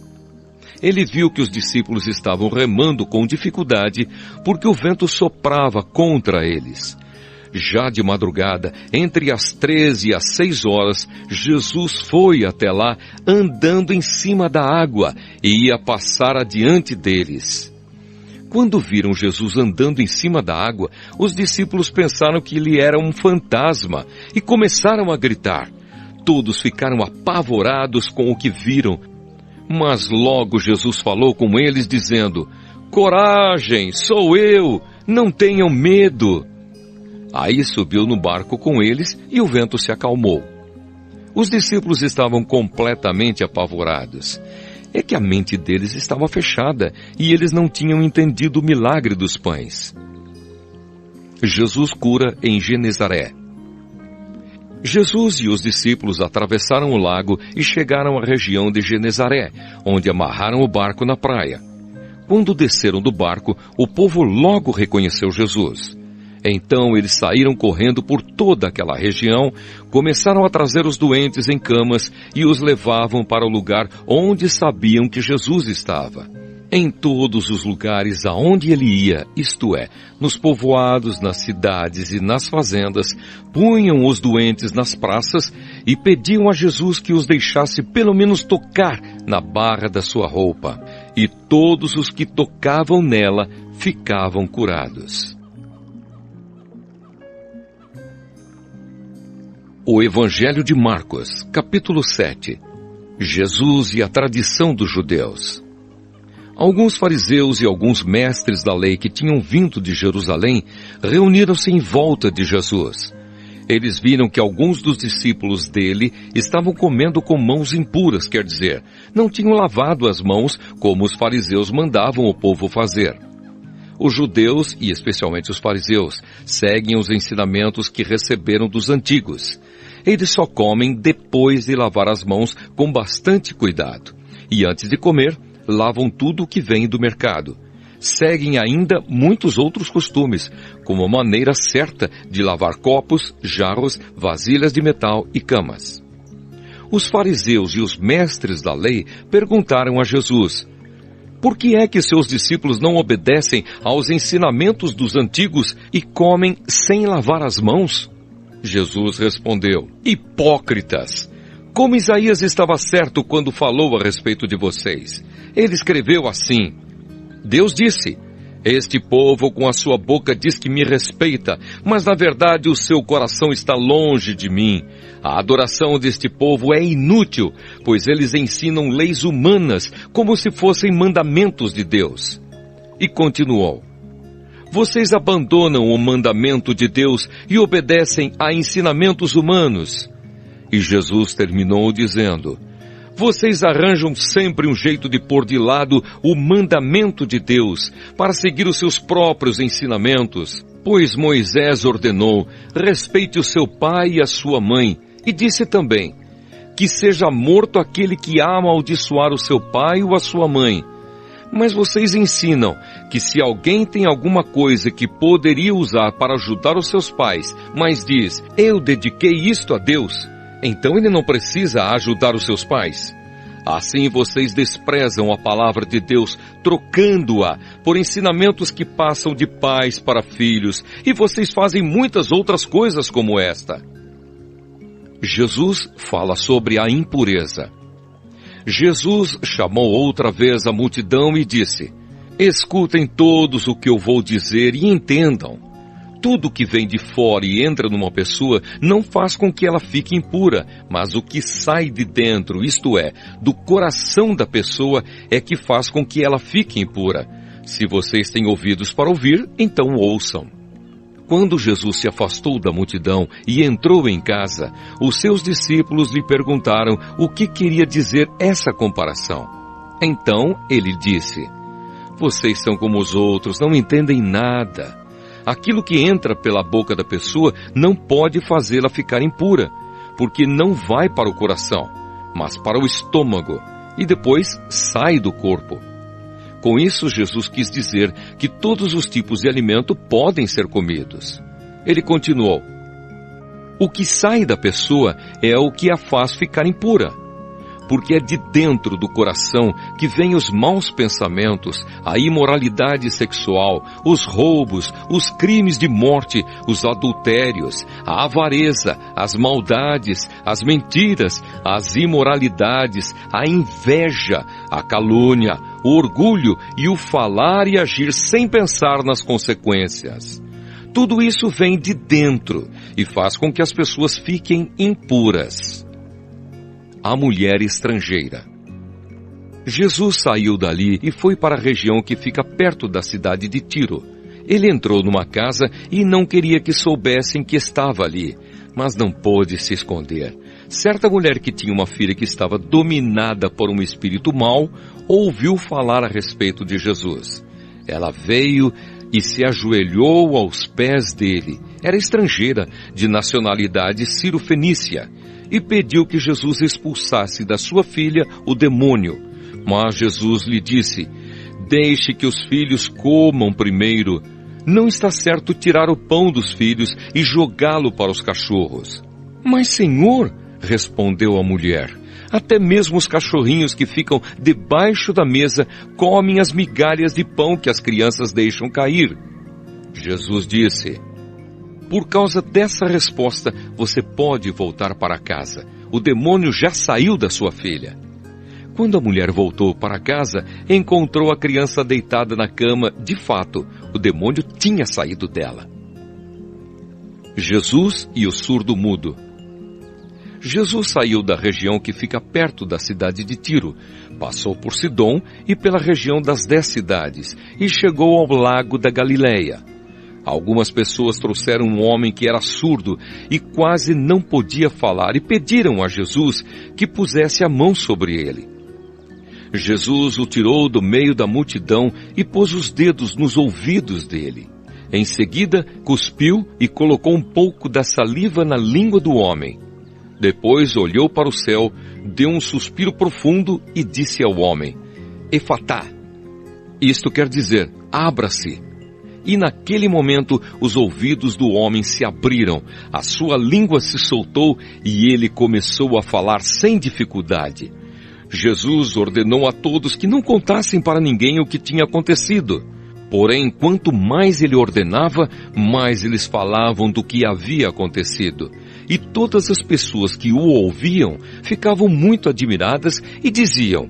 Ele viu que os discípulos estavam remando com dificuldade porque o vento soprava contra eles. Já de madrugada, entre as 13 e as 6 horas, Jesus foi até lá andando em cima da água e ia passar adiante deles. Quando viram Jesus andando em cima da água, os discípulos pensaram que ele era um fantasma e começaram a gritar. Todos ficaram apavorados com o que viram. Mas logo Jesus falou com eles dizendo: "Coragem, sou eu, não tenham medo." Aí subiu no barco com eles e o vento se acalmou. Os discípulos estavam completamente apavorados. É que a mente deles estava fechada e eles não tinham entendido o milagre dos pães. Jesus cura em Genezaré. Jesus e os discípulos atravessaram o lago e chegaram à região de Genezaré, onde amarraram o barco na praia. Quando desceram do barco, o povo logo reconheceu Jesus. Então eles saíram correndo por toda aquela região, começaram a trazer os doentes em camas e os levavam para o lugar onde sabiam que Jesus estava. Em todos os lugares aonde ele ia, isto é, nos povoados, nas cidades e nas fazendas, punham os doentes nas praças e pediam a Jesus que os deixasse pelo menos tocar na barra da sua roupa. E todos os que tocavam nela ficavam curados. O Evangelho de Marcos, capítulo 7. Jesus e a tradição dos judeus. Alguns fariseus e alguns mestres da lei que tinham vindo de Jerusalém reuniram-se em volta de Jesus. Eles viram que alguns dos discípulos dele estavam comendo com mãos impuras, quer dizer, não tinham lavado as mãos como os fariseus mandavam o povo fazer. Os judeus, e especialmente os fariseus, seguem os ensinamentos que receberam dos antigos. Eles só comem depois de lavar as mãos com bastante cuidado. E antes de comer, lavam tudo o que vem do mercado. Seguem ainda muitos outros costumes, como a maneira certa de lavar copos, jarros, vasilhas de metal e camas. Os fariseus e os mestres da lei perguntaram a Jesus: "Por que é que seus discípulos não obedecem aos ensinamentos dos antigos e comem sem lavar as mãos?" Jesus respondeu: "Hipócritas! Como Isaías estava certo quando falou a respeito de vocês. Ele escreveu assim: Deus disse, este povo com a sua boca diz que me respeita, mas na verdade o seu coração está longe de mim. A adoração deste povo é inútil, pois eles ensinam leis humanas como se fossem mandamentos de Deus." E continuou: "Vocês abandonam o mandamento de Deus e obedecem a ensinamentos humanos." E Jesus terminou dizendo: "Vocês arranjam sempre um jeito de pôr de lado o mandamento de Deus para seguir os seus próprios ensinamentos. Pois Moisés ordenou: respeite o seu pai e a sua mãe, e disse também: que seja morto aquele que amaldiçoar o seu pai ou a sua mãe. Mas vocês ensinam que se alguém tem alguma coisa que poderia usar para ajudar os seus pais, mas diz: eu dediquei isto a Deus, então ele não precisa ajudar os seus pais. Assim vocês desprezam a palavra de Deus, trocando-a por ensinamentos que passam de pais para filhos, e vocês fazem muitas outras coisas como esta." Jesus fala sobre a impureza. Jesus chamou outra vez a multidão e disse: "Escutem todos o que eu vou dizer e entendam. Tudo que vem de fora e entra numa pessoa não faz com que ela fique impura, mas o que sai de dentro, isto é, do coração da pessoa, é que faz com que ela fique impura. Se vocês têm ouvidos para ouvir, então ouçam." Quando Jesus se afastou da multidão e entrou em casa, os seus discípulos lhe perguntaram o que queria dizer essa comparação. Então ele disse: Vocês são como os outros, não entendem nada. Aquilo que entra pela boca da pessoa não pode fazê-la ficar impura, porque não vai para o coração, mas para o estômago, e depois sai do corpo. Com isso, Jesus quis dizer que todos os tipos de alimento podem ser comidos. Ele continuou: o que sai da pessoa é o que a faz ficar impura, porque é de dentro do coração que vêm os maus pensamentos, a imoralidade sexual, os roubos, os crimes de morte, os adultérios, a avareza, as maldades, as mentiras, as imoralidades, a inveja, a calúnia, o orgulho e o falar e agir sem pensar nas consequências. Tudo isso vem de dentro e faz com que as pessoas fiquem impuras. A mulher estrangeira. Jesus saiu dali e foi para a região que fica perto da cidade de Tiro. Ele entrou numa casa e não queria que soubessem que estava ali, mas não pôde se esconder. Certa mulher que tinha uma filha que estava dominada por um espírito mau, ouviu falar a respeito de Jesus. Ela veio e se ajoelhou aos pés dele. Era estrangeira, de nacionalidade sírio-fenícia, e pediu que Jesus expulsasse da sua filha o demônio. Mas Jesus lhe disse: deixe que os filhos comam primeiro. Não está certo tirar o pão dos filhos e jogá-lo para os cachorros. Mas, Senhor, respondeu a mulher, até mesmo os cachorrinhos que ficam debaixo da mesa comem as migalhas de pão que as crianças deixam cair. Jesus disse: por causa dessa resposta, você pode voltar para casa. O demônio já saiu da sua filha. Quando a mulher voltou para casa, encontrou a criança deitada na cama. De fato, o demônio tinha saído dela. Jesus e o surdo-mudo. Jesus saiu da região que fica perto da cidade de Tiro, passou por Sidom e pela região das 10 cidades, e chegou ao lago da Galileia. Algumas pessoas trouxeram um homem que era surdo e quase não podia falar e pediram a Jesus que pusesse a mão sobre ele. Jesus o tirou do meio da multidão e pôs os dedos nos ouvidos dele. Em seguida, cuspiu e colocou um pouco da saliva na língua do homem. Depois olhou para o céu, deu um suspiro profundo e disse ao homem: Efatá. Isto quer dizer, abra-se. E naquele momento os ouvidos do homem se abriram, a sua língua se soltou e ele começou a falar sem dificuldade. Jesus ordenou a todos que não contassem para ninguém o que tinha acontecido. Porém, quanto mais ele ordenava, mais eles falavam do que havia acontecido. E todas as pessoas que o ouviam ficavam muito admiradas e diziam: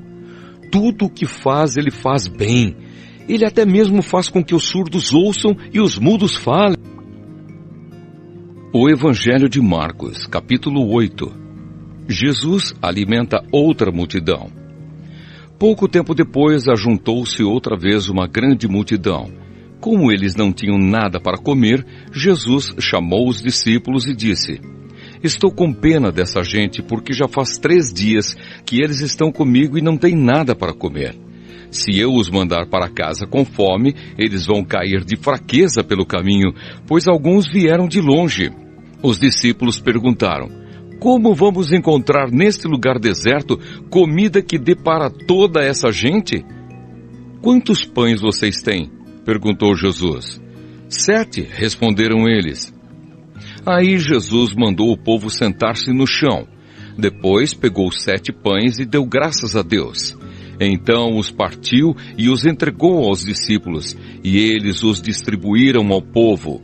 tudo o que faz, ele faz bem. Ele até mesmo faz com que os surdos ouçam e os mudos falem. O Evangelho de Marcos, capítulo 8. Jesus alimenta outra multidão. Pouco tempo depois, ajuntou-se outra vez uma grande multidão. Como eles não tinham nada para comer, Jesus chamou os discípulos e disse: estou com pena dessa gente, porque já faz 3 dias que eles estão comigo e não têm nada para comer. Se eu os mandar para casa com fome, eles vão cair de fraqueza pelo caminho, pois alguns vieram de longe. Os discípulos perguntaram: como vamos encontrar neste lugar deserto comida que dê para toda essa gente? Quantos pães vocês têm? Perguntou Jesus. 7, responderam eles. Aí Jesus mandou o povo sentar-se no chão. Depois pegou 7 pães e deu graças a Deus. Então os partiu e os entregou aos discípulos, e eles os distribuíram ao povo.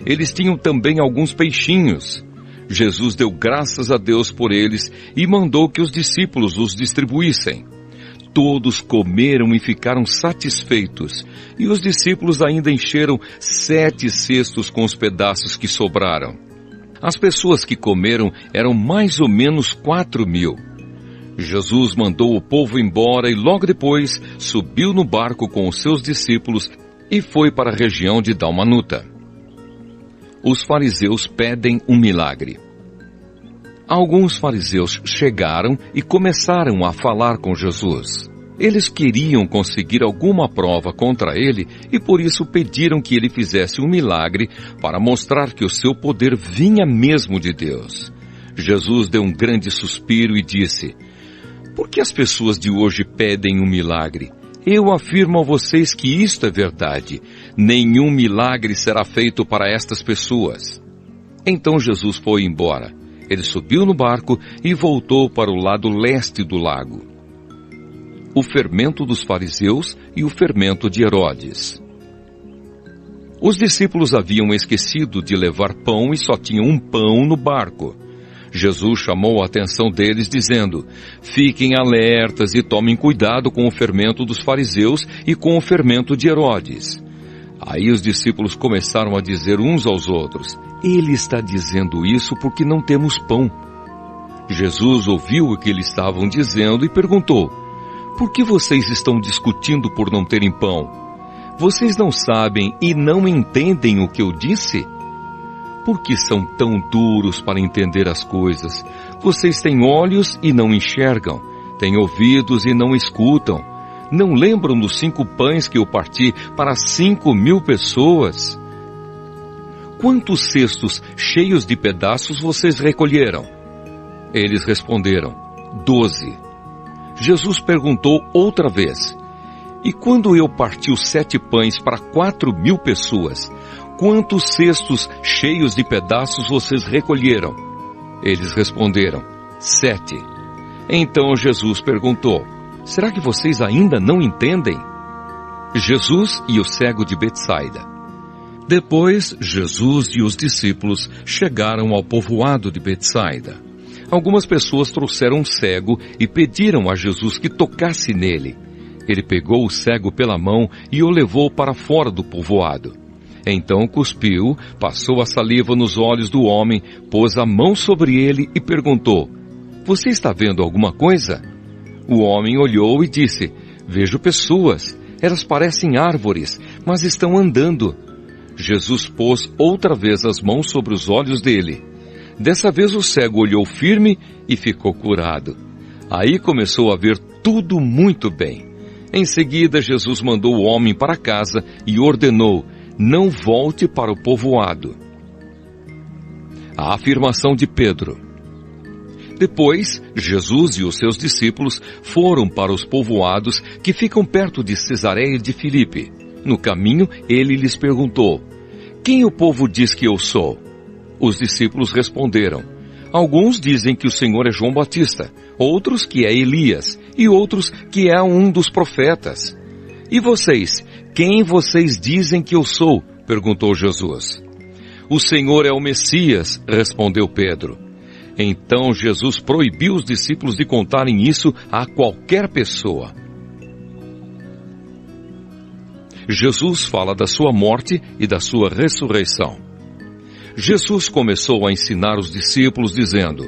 Eles tinham também alguns peixinhos. Jesus deu graças a Deus por eles e mandou que os discípulos os distribuíssem. Todos comeram e ficaram satisfeitos, e os discípulos ainda encheram 7 cestos com os pedaços que sobraram. As pessoas que comeram eram mais ou menos 4.000. Jesus mandou o povo embora e logo depois subiu no barco com os seus discípulos e foi para a região de Dalmanuta. Os fariseus pedem um milagre. Alguns fariseus chegaram e começaram a falar com Jesus. Eles queriam conseguir alguma prova contra ele e por isso pediram que ele fizesse um milagre para mostrar que o seu poder vinha mesmo de Deus. Jesus deu um grande suspiro e disse: por que as pessoas de hoje pedem um milagre? Eu afirmo a vocês que isto é verdade. Nenhum milagre será feito para estas pessoas. Então Jesus foi embora. Ele subiu no barco e voltou para o lado leste do lago. O fermento dos fariseus e o fermento de Herodes. Os discípulos haviam esquecido de levar pão e só tinham um pão no barco. Jesus chamou a atenção deles dizendo: fiquem alertas e tomem cuidado com o fermento dos fariseus e com o fermento de Herodes. Aí os discípulos começaram a dizer uns aos outros: ele está dizendo isso porque não temos pão. Jesus ouviu o que eles estavam dizendo e perguntou: por que vocês estão discutindo por não terem pão? Vocês não sabem e não entendem o que eu disse? Por que são tão duros para entender as coisas? Vocês têm olhos e não enxergam, têm ouvidos e não escutam. Não lembram dos 5 pães que eu parti para 5.000 pessoas? Quantos cestos cheios de pedaços vocês recolheram? Eles responderam: 12. Jesus perguntou outra vez: e quando eu parti os 7 pães para 4.000 pessoas, quantos cestos cheios de pedaços vocês recolheram? Eles responderam: 7. Então Jesus perguntou: será que vocês ainda não entendem? Jesus e o cego de Betsaida. Depois, Jesus e os discípulos chegaram ao povoado de Betsaida. Algumas pessoas trouxeram um cego e pediram a Jesus que tocasse nele. Ele pegou o cego pela mão e o levou para fora do povoado. Então cuspiu, passou a saliva nos olhos do homem, pôs a mão sobre ele e perguntou: você está vendo alguma coisa? O homem olhou e disse: vejo pessoas, elas parecem árvores, mas estão andando. Jesus pôs outra vez as mãos sobre os olhos dele. Dessa vez o cego olhou firme e ficou curado. Aí começou a ver tudo muito bem. Em seguida Jesus mandou o homem para casa e ordenou: não volte para o povoado. A afirmação de Pedro. Depois, Jesus e os seus discípulos foram para os povoados que ficam perto de Cesareia de Filipe. No caminho, ele lhes perguntou: quem o povo diz que eu sou? Os discípulos responderam: alguns dizem que o Senhor é João Batista, outros que é Elias, e outros que é um dos profetas. E vocês, quem vocês dizem que eu sou? Perguntou Jesus. O Senhor é o Messias, respondeu Pedro. Então Jesus proibiu os discípulos de contarem isso a qualquer pessoa. Jesus fala da sua morte e da sua ressurreição. Jesus começou a ensinar os discípulos dizendo: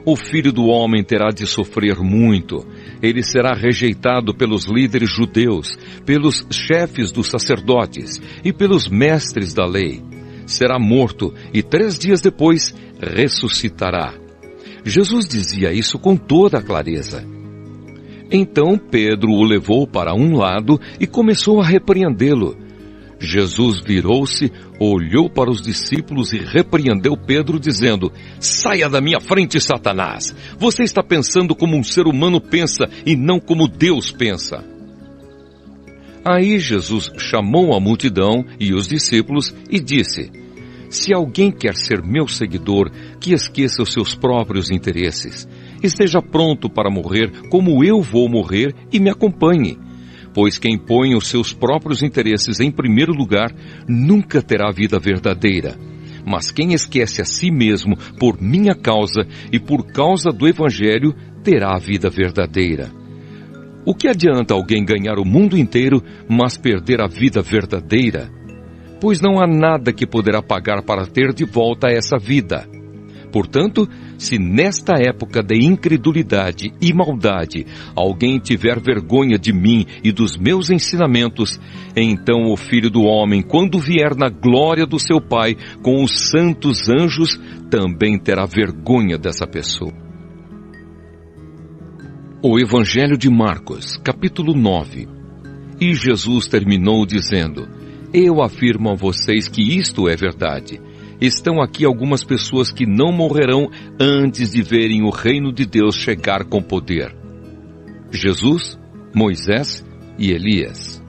o Filho do Homem terá de sofrer muito. Ele será rejeitado pelos líderes judeus, pelos chefes dos sacerdotes e pelos mestres da lei. Será morto e 3 dias depois ressuscitará. Jesus dizia isso com toda a clareza. Então Pedro o levou para um lado e começou a repreendê-lo. Jesus virou-se, olhou para os discípulos e repreendeu Pedro, dizendo: saia da minha frente, Satanás! Você está pensando como um ser humano pensa e não como Deus pensa. Aí Jesus chamou a multidão e os discípulos e disse: se alguém quer ser meu seguidor, que esqueça os seus próprios interesses. Esteja pronto para morrer como eu vou morrer e me acompanhe. Pois quem põe os seus próprios interesses em primeiro lugar, nunca terá vida verdadeira. Mas quem esquece a si mesmo por minha causa e por causa do Evangelho, terá a vida verdadeira. O que adianta alguém ganhar o mundo inteiro, mas perder a vida verdadeira? Pois não há nada que poderá pagar para ter de volta essa vida. Portanto, se nesta época de incredulidade e maldade alguém tiver vergonha de mim e dos meus ensinamentos, então o Filho do Homem, quando vier na glória do seu Pai com os santos anjos, também terá vergonha dessa pessoa. O Evangelho de Marcos, capítulo 9. E Jesus terminou dizendo: Eu afirmo a vocês que isto é verdade. Estão aqui algumas pessoas que não morrerão antes de verem o reino de Deus chegar com poder. Jesus, Moisés e Elias.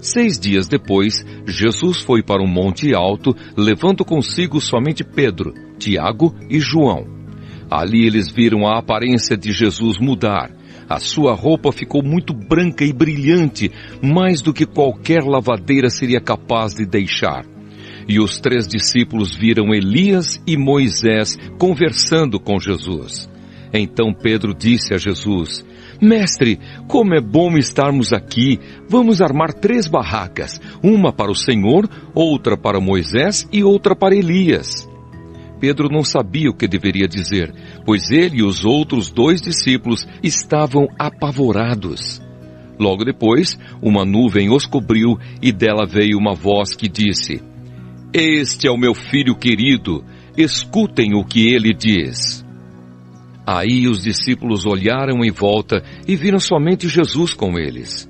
6 dias depois, Jesus foi para um monte alto, levando consigo somente Pedro, Tiago e João. Ali eles viram a aparência de Jesus mudar. A sua roupa ficou muito branca e brilhante, mais do que qualquer lavadeira seria capaz de deixar. E os 3 discípulos viram Elias e Moisés conversando com Jesus. Então Pedro disse a Jesus: Mestre, como é bom estarmos aqui. Vamos armar 3 barracas, uma para o Senhor, outra para Moisés e outra para Elias. Pedro não sabia o que deveria dizer, pois ele e os outros 2 discípulos estavam apavorados. Logo depois, uma nuvem os cobriu e dela veio uma voz que disse: Este é o meu filho querido, escutem o que ele diz. Aí os discípulos olharam em volta e viram somente Jesus com eles.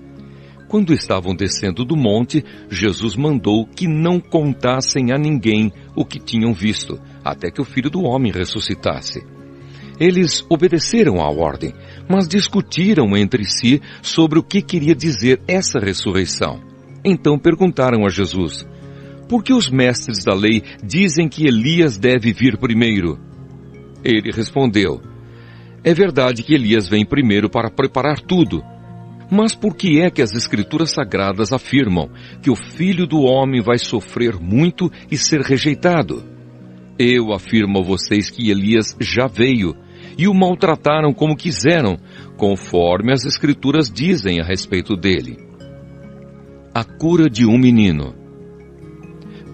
Quando estavam descendo do monte, Jesus mandou que não contassem a ninguém o que tinham visto, até que o Filho do Homem ressuscitasse. Eles obedeceram à ordem, mas discutiram entre si sobre o que queria dizer essa ressurreição. Então perguntaram a Jesus: Por que os mestres da lei dizem que Elias deve vir primeiro? Ele respondeu: É verdade que Elias vem primeiro para preparar tudo. Mas por que é que as Escrituras Sagradas afirmam que o Filho do Homem vai sofrer muito e ser rejeitado? Eu afirmo a vocês que Elias já veio e o maltrataram como quiseram, conforme as Escrituras dizem a respeito dele. A cura de um menino.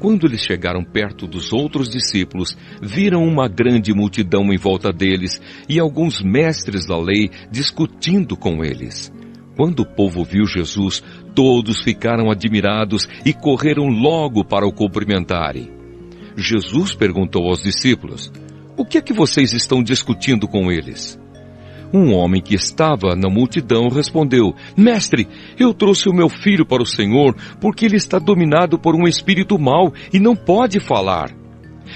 Quando eles chegaram perto dos outros discípulos, viram uma grande multidão em volta deles e alguns mestres da lei discutindo com eles. Quando o povo viu Jesus, todos ficaram admirados e correram logo para o cumprimentarem. Jesus perguntou aos discípulos: O que é que vocês estão discutindo com eles? Um homem que estava na multidão respondeu: Mestre, eu trouxe o meu filho para o Senhor porque ele está dominado por um espírito mau e não pode falar.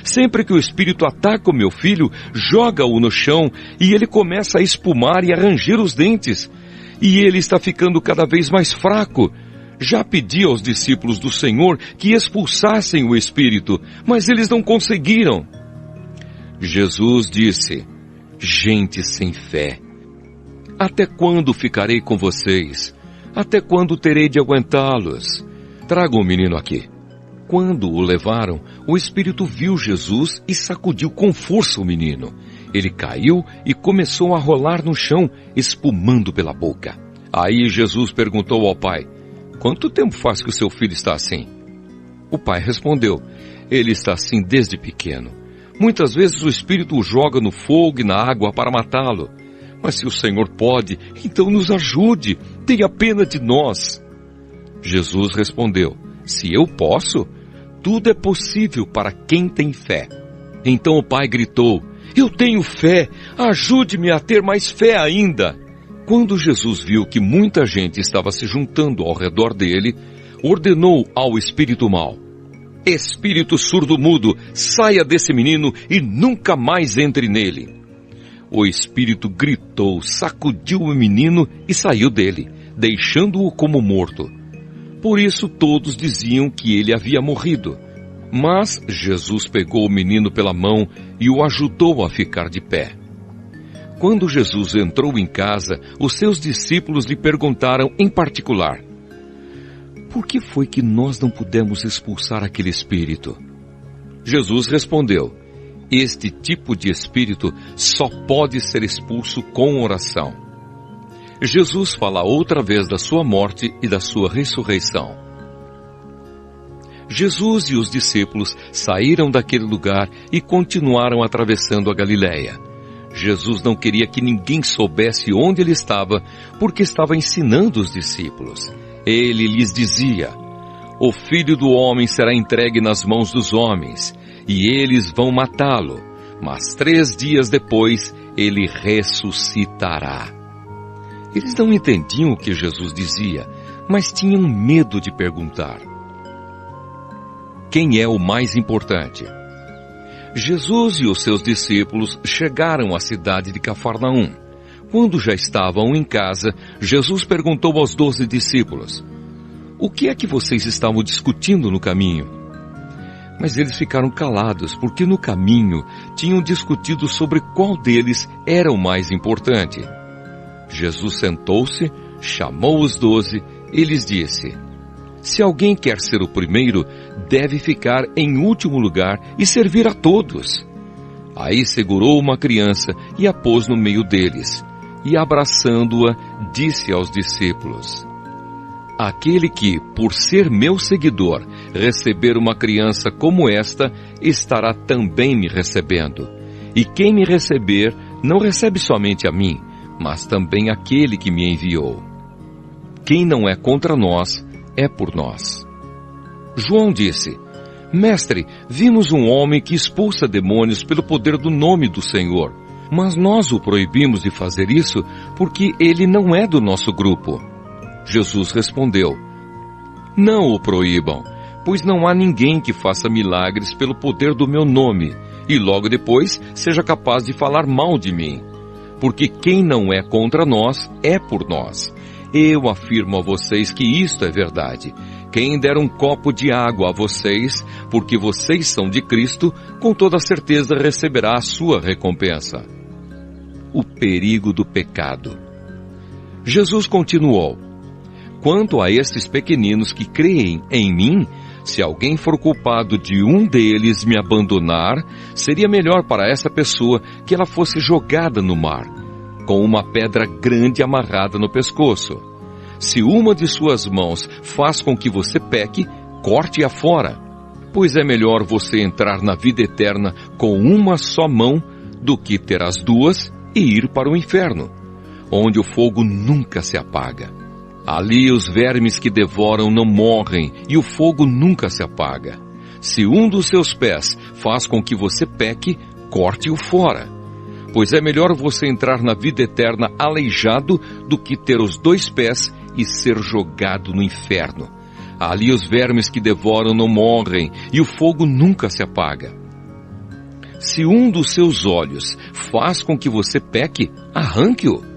Sempre que o espírito ataca o meu filho, joga-o no chão e ele começa a espumar e a ranger os dentes. E ele está ficando cada vez mais fraco. Já pedi aos discípulos do Senhor que expulsassem o espírito, mas eles não conseguiram. Jesus disse: Gente sem fé, até quando ficarei com vocês? Até quando terei de aguentá-los? Tragam o menino aqui. Quando o levaram, o espírito viu Jesus e sacudiu com força o menino. Ele caiu e começou a rolar no chão, espumando pela boca. Aí Jesus perguntou ao pai: Quanto tempo faz que o seu filho está assim? O pai respondeu: Ele está assim desde pequeno. Muitas vezes o espírito o joga no fogo e na água para matá-lo. Mas se o Senhor pode, então nos ajude, tenha pena de nós. Jesus respondeu: Se eu posso, tudo é possível para quem tem fé. Então o pai gritou: Eu tenho fé, ajude-me a ter mais fé ainda. Quando Jesus viu que muita gente estava se juntando ao redor dele, ordenou ao espírito mau: Espírito surdo-mudo, saia desse menino e nunca mais entre nele. O espírito gritou, sacudiu o menino e saiu dele, deixando-o como morto. Por isso todos diziam que ele havia morrido. Mas Jesus pegou o menino pela mão e o ajudou a ficar de pé. Quando Jesus entrou em casa, os seus discípulos lhe perguntaram em particular: Por que foi que nós não pudemos expulsar aquele espírito? Jesus respondeu: Este tipo de espírito só pode ser expulso com oração. Jesus fala outra vez da sua morte e da sua ressurreição. Jesus e os discípulos saíram daquele lugar e continuaram atravessando a Galileia. Jesus não queria que ninguém soubesse onde ele estava, porque estava ensinando os discípulos. Ele lhes dizia: O Filho do Homem será entregue nas mãos dos homens, e eles vão matá-lo, mas 3 dias depois ele ressuscitará. Eles não entendiam o que Jesus dizia, mas tinham medo de perguntar. Quem é o mais importante? Jesus e os seus discípulos chegaram à cidade de Cafarnaum. Quando já estavam em casa, Jesus perguntou aos 12 discípulos: "O que é que vocês estavam discutindo no caminho?" Mas eles ficaram calados, porque no caminho tinham discutido sobre qual deles era o mais importante. Jesus sentou-se, chamou os 12 e lhes disse: "Se alguém quer ser o primeiro, deve ficar em último lugar e servir a todos." Aí segurou uma criança e a pôs no meio deles, e abraçando-a, disse aos discípulos: "Aquele que, por ser meu seguidor, receber uma criança como esta, estará também me recebendo. E quem me receber, não recebe somente a mim, mas também aquele que me enviou. Quem não é contra nós, é por nós." João disse: "Mestre, vimos um homem que expulsa demônios pelo poder do nome do Senhor, mas nós o proibimos de fazer isso porque ele não é do nosso grupo." Jesus respondeu: "Não o proíbam, pois não há ninguém que faça milagres pelo poder do meu nome, e logo depois seja capaz de falar mal de mim. Porque quem não é contra nós, é por nós. Eu afirmo a vocês que isto é verdade. Quem der um copo de água a vocês, porque vocês são de Cristo, com toda certeza receberá a sua recompensa." O perigo do pecado. Jesus continuou: "Quanto a estes pequeninos que creem em mim, se alguém for culpado de um deles me abandonar, seria melhor para essa pessoa que ela fosse jogada no mar, com uma pedra grande amarrada no pescoço. Se uma de suas mãos faz com que você peque, corte-a fora, pois é melhor você entrar na vida eterna com uma só mão do que ter as duas e ir para o inferno, onde o fogo nunca se apaga. Ali os vermes que devoram não morrem e o fogo nunca se apaga. Se um dos seus pés faz com que você peque, corte-o fora, pois é melhor você entrar na vida eterna aleijado do que ter os 2 pés e ser jogado no inferno. Ali os vermes que devoram não morrem e o fogo nunca se apaga. Se um dos seus olhos faz com que você peque, arranque-o,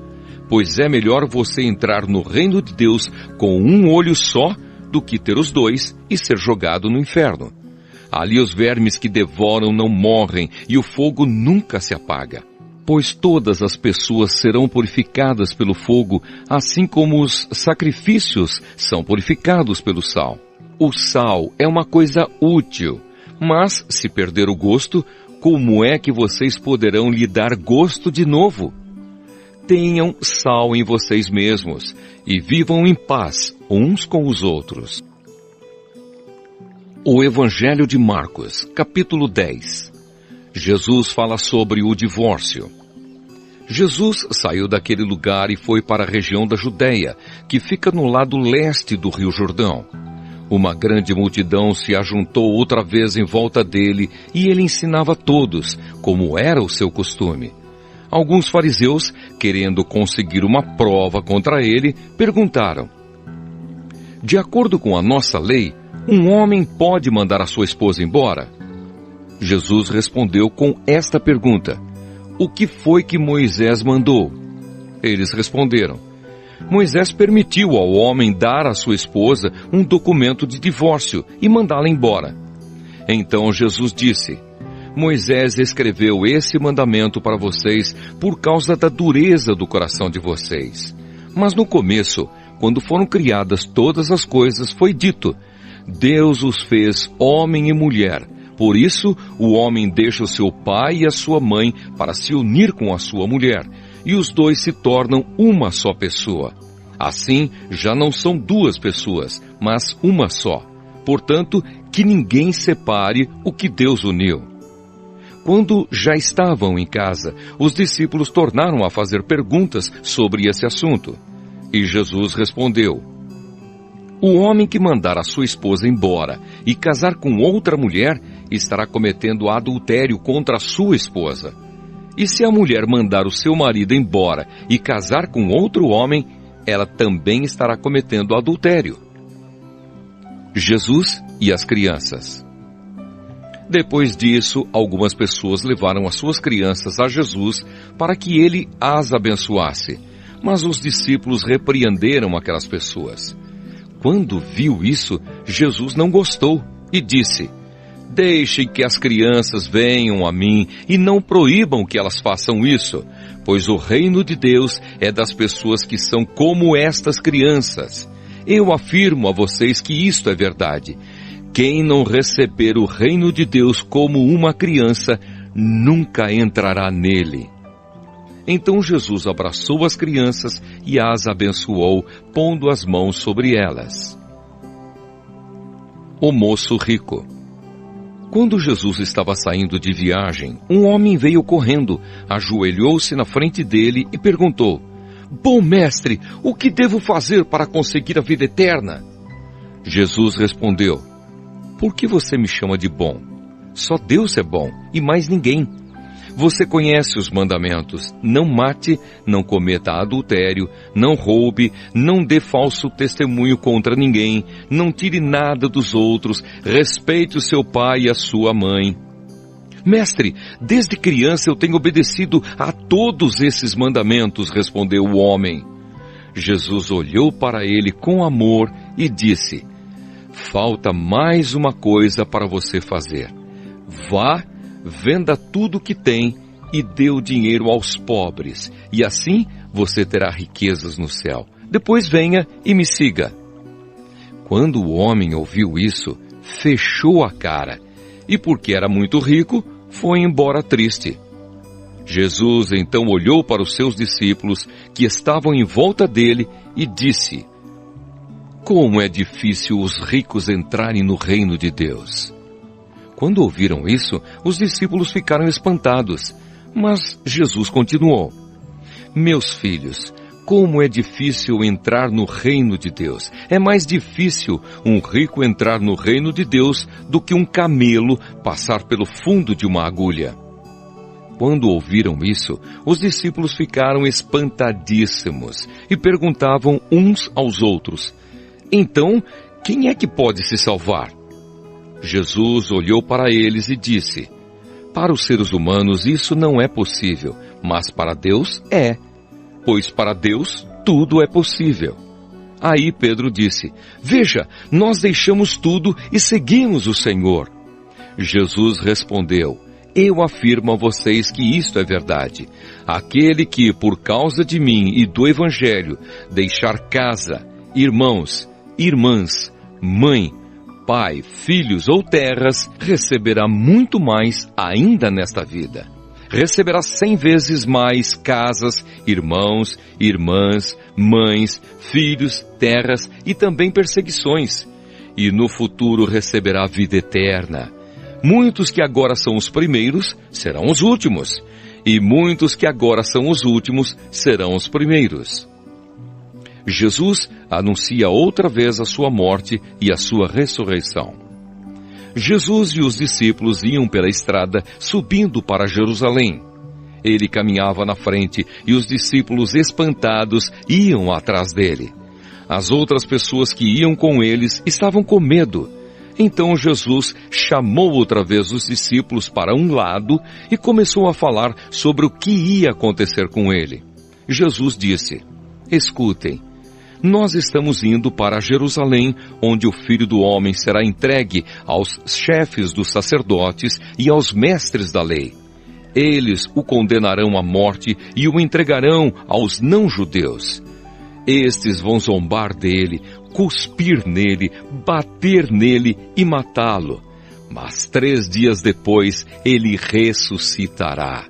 pois é melhor você entrar no reino de Deus com um olho só do que ter os 2 e ser jogado no inferno. Ali os vermes que devoram não morrem e o fogo nunca se apaga. Pois todas as pessoas serão purificadas pelo fogo, assim como os sacrifícios são purificados pelo sal. O sal é uma coisa útil, mas se perder o gosto, como é que vocês poderão lhe dar gosto de novo? Tenham sal em vocês mesmos e vivam em paz uns com os outros." O Evangelho de Marcos, capítulo 10. Jesus fala sobre o divórcio. Jesus saiu daquele lugar e foi para a região da Judéia, que fica no lado leste do Rio Jordão. Uma grande multidão se ajuntou outra vez em volta dele e ele ensinava a todos, como era o seu costume. Alguns fariseus, querendo conseguir uma prova contra ele, perguntaram: "De acordo com a nossa lei, um homem pode mandar a sua esposa embora?" Jesus respondeu com esta pergunta: "O que foi que Moisés mandou?" Eles responderam: "Moisés permitiu ao homem dar à sua esposa um documento de divórcio e mandá-la embora." Então Jesus disse: "Moisés escreveu esse mandamento para vocês por causa da dureza do coração de vocês. Mas no começo, quando foram criadas todas as coisas, foi dito: Deus os fez homem e mulher. Por isso, o homem deixa o seu pai e a sua mãe para se unir com a sua mulher, e os 2 se tornam uma só pessoa. Assim, já não são 2 pessoas, mas uma só. Portanto, que ninguém separe o que Deus uniu." Quando já estavam em casa, os discípulos tornaram a fazer perguntas sobre esse assunto. E Jesus respondeu: "O homem que mandar a sua esposa embora e casar com outra mulher estará cometendo adultério contra a sua esposa. E se a mulher mandar o seu marido embora e casar com outro homem, ela também estará cometendo adultério. Jesus e as crianças. Depois disso, algumas pessoas levaram as suas crianças a Jesus para que ele as abençoasse. Mas os discípulos repreenderam aquelas pessoas. Quando viu isso, Jesus não gostou e disse: Deixem que as crianças venham a mim e não proíbam que elas façam isso, pois o reino de Deus é das pessoas que são como estas crianças. Eu afirmo a vocês que isto é verdade. Quem não receber o reino de Deus como uma criança, nunca entrará nele. Então Jesus abraçou as crianças e as abençoou, pondo as mãos sobre elas. O moço rico. Quando Jesus estava saindo de viagem, um homem veio correndo, ajoelhou-se na frente dele e perguntou: Bom mestre, o que devo fazer para conseguir a vida eterna? Jesus respondeu: Por que você me chama de bom? Só Deus é bom e mais ninguém. Você conhece os mandamentos: não mate, não cometa adultério, não roube, não dê falso testemunho contra ninguém, não tire nada dos outros, respeite o seu pai e a sua mãe. Mestre, desde criança eu tenho obedecido a todos esses mandamentos, respondeu o homem. Jesus olhou para ele com amor e disse: Falta mais uma coisa para você fazer. Vá, venda tudo o que tem e dê o dinheiro aos pobres, e assim você terá riquezas no céu. Depois venha e me siga. Quando o homem ouviu isso, fechou a cara, e porque era muito rico, foi embora triste. Jesus então olhou para os seus discípulos que estavam em volta dele e disse: Como é difícil os ricos entrarem no reino de Deus. Quando ouviram isso, os discípulos ficaram espantados, mas Jesus continuou: Meus filhos, como é difícil entrar no reino de Deus. É mais difícil um rico entrar no reino de Deus do que um camelo passar pelo fundo de uma agulha. Quando ouviram isso, os discípulos ficaram espantadíssimos e perguntavam uns aos outros: Então, quem é que pode se salvar? Jesus olhou para eles e disse: Para os seres humanos isso não é possível, mas para Deus é, pois para Deus tudo é possível. Aí Pedro disse: Veja, nós deixamos tudo e seguimos o Senhor. Jesus respondeu: Eu afirmo a vocês que isto é verdade. Aquele que, por causa de mim e do Evangelho, deixar casa, irmãos, irmãs, mãe, pai, filhos ou terras, receberá muito mais ainda nesta vida. Receberá 100 vezes mais casas, irmãos, irmãs, mães, filhos, terras e também perseguições. E no futuro receberá vida eterna. Muitos que agora são os primeiros serão os últimos, e muitos que agora são os últimos serão os primeiros. Jesus anuncia outra vez a sua morte e a sua ressurreição. Jesus e os discípulos iam pela estrada subindo para Jerusalém. Ele caminhava na frente e os discípulos espantados iam atrás dele. As outras pessoas que iam com eles estavam com medo. Então Jesus chamou outra vez os discípulos para um lado e começou a falar sobre o que ia acontecer com ele. Jesus disse: Escutem. Nós estamos indo para Jerusalém, onde o Filho do Homem será entregue aos chefes dos sacerdotes e aos mestres da lei. Eles o condenarão à morte e o entregarão aos não-judeus. Estes vão zombar dele, cuspir nele, bater nele e matá-lo. Mas 3 dias depois ele ressuscitará.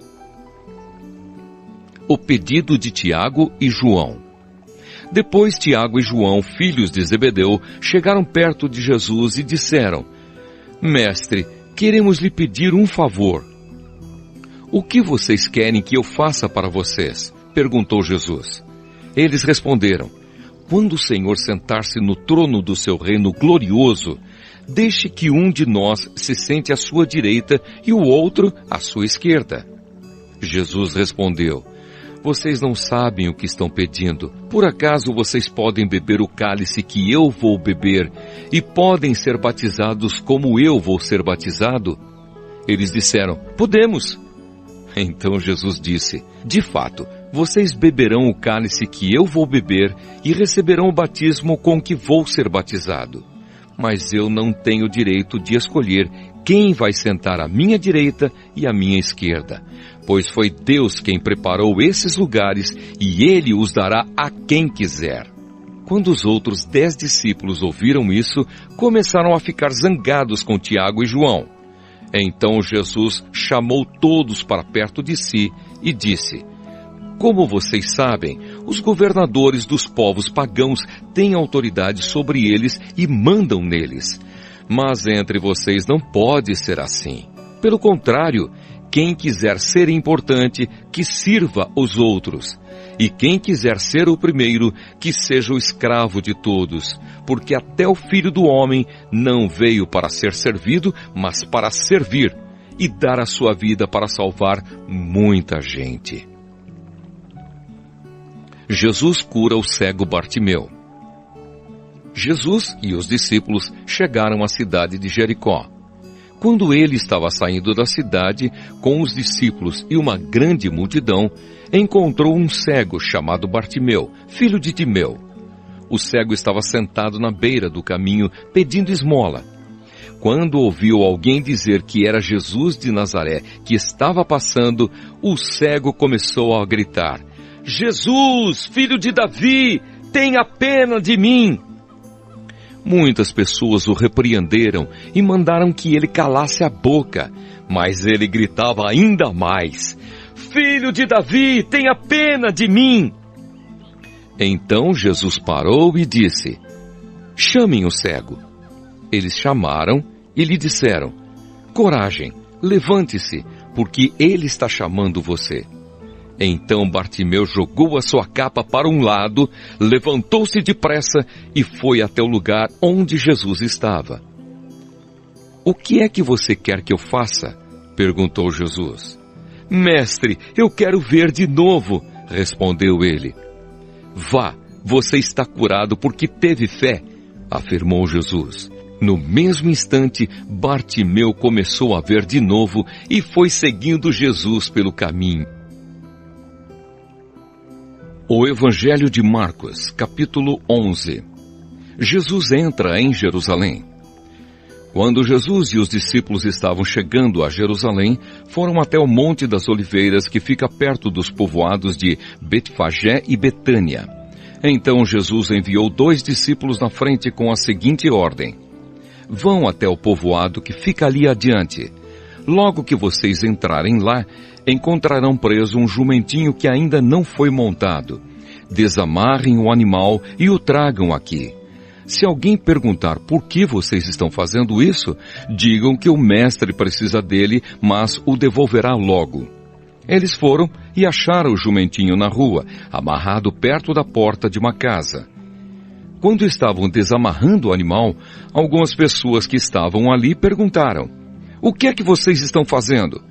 O pedido de Tiago e João. Depois Tiago e João, filhos de Zebedeu, chegaram perto de Jesus e disseram: Mestre, queremos lhe pedir um favor. O que vocês querem que eu faça para vocês? Perguntou Jesus. Eles responderam: Quando o Senhor sentar-se no trono do seu reino glorioso, deixe que um de nós se sente à sua direita e o outro à sua esquerda. Jesus respondeu: vocês não sabem o que estão pedindo. Por acaso vocês podem beber o cálice que eu vou beber e podem ser batizados como eu vou ser batizado? Eles disseram: podemos. Então Jesus disse: de fato, vocês beberão o cálice que eu vou beber e receberão o batismo com que vou ser batizado. Mas eu não tenho direito de escolher quem vai sentar à minha direita e à minha esquerda, pois foi Deus quem preparou esses lugares e Ele os dará a quem quiser. Quando os outros 10 discípulos ouviram isso, começaram a ficar zangados com Tiago e João. Então Jesus chamou todos para perto de si e disse: como vocês sabem, os governadores dos povos pagãos têm autoridade sobre eles e mandam neles. Mas entre vocês não pode ser assim. Pelo contrário, quem quiser ser importante, que sirva os outros. E quem quiser ser o primeiro, que seja o escravo de todos. Porque até o Filho do Homem não veio para ser servido, mas para servir e dar a sua vida para salvar muita gente. Jesus cura o cego Bartimeu. Jesus e os discípulos chegaram à cidade de Jericó. Quando ele estava saindo da cidade com os discípulos e uma grande multidão, encontrou um cego chamado Bartimeu, filho de Timeu. O cego estava sentado na beira do caminho pedindo esmola. Quando ouviu alguém dizer que era Jesus de Nazaré que estava passando, o cego começou a gritar: Jesus, filho de Davi, tenha pena de mim! Muitas pessoas o repreenderam e mandaram que ele calasse a boca, mas ele gritava ainda mais: Filho de Davi, tenha pena de mim! Então Jesus parou e disse: chamem o cego. Eles chamaram e lhe disseram: coragem, levante-se, porque ele está chamando você. Então Bartimeu jogou a sua capa para um lado, levantou-se depressa e foi até o lugar onde Jesus estava. O que é que você quer que eu faça? Perguntou Jesus. Mestre, eu quero ver de novo, respondeu ele. Vá, você está curado porque teve fé, afirmou Jesus. No mesmo instante, Bartimeu começou a ver de novo e foi seguindo Jesus pelo caminho. O Evangelho de Marcos, capítulo 11. Jesus entra em Jerusalém. Quando Jesus e os discípulos estavam chegando a Jerusalém, foram até o Monte das Oliveiras, que fica perto dos povoados de Betfagé e Betânia. Então Jesus enviou 2 discípulos na frente com a seguinte ordem: vão até o povoado que fica ali adiante. Logo que vocês entrarem lá, encontrarão preso um jumentinho que ainda não foi montado. Desamarrem o animal e o tragam aqui. Se alguém perguntar por que vocês estão fazendo isso, digam que o mestre precisa dele, mas o devolverá logo. Eles foram e acharam o jumentinho na rua, amarrado perto da porta de uma casa. Quando estavam desamarrando o animal, algumas pessoas que estavam ali perguntaram: o que é que vocês estão fazendo?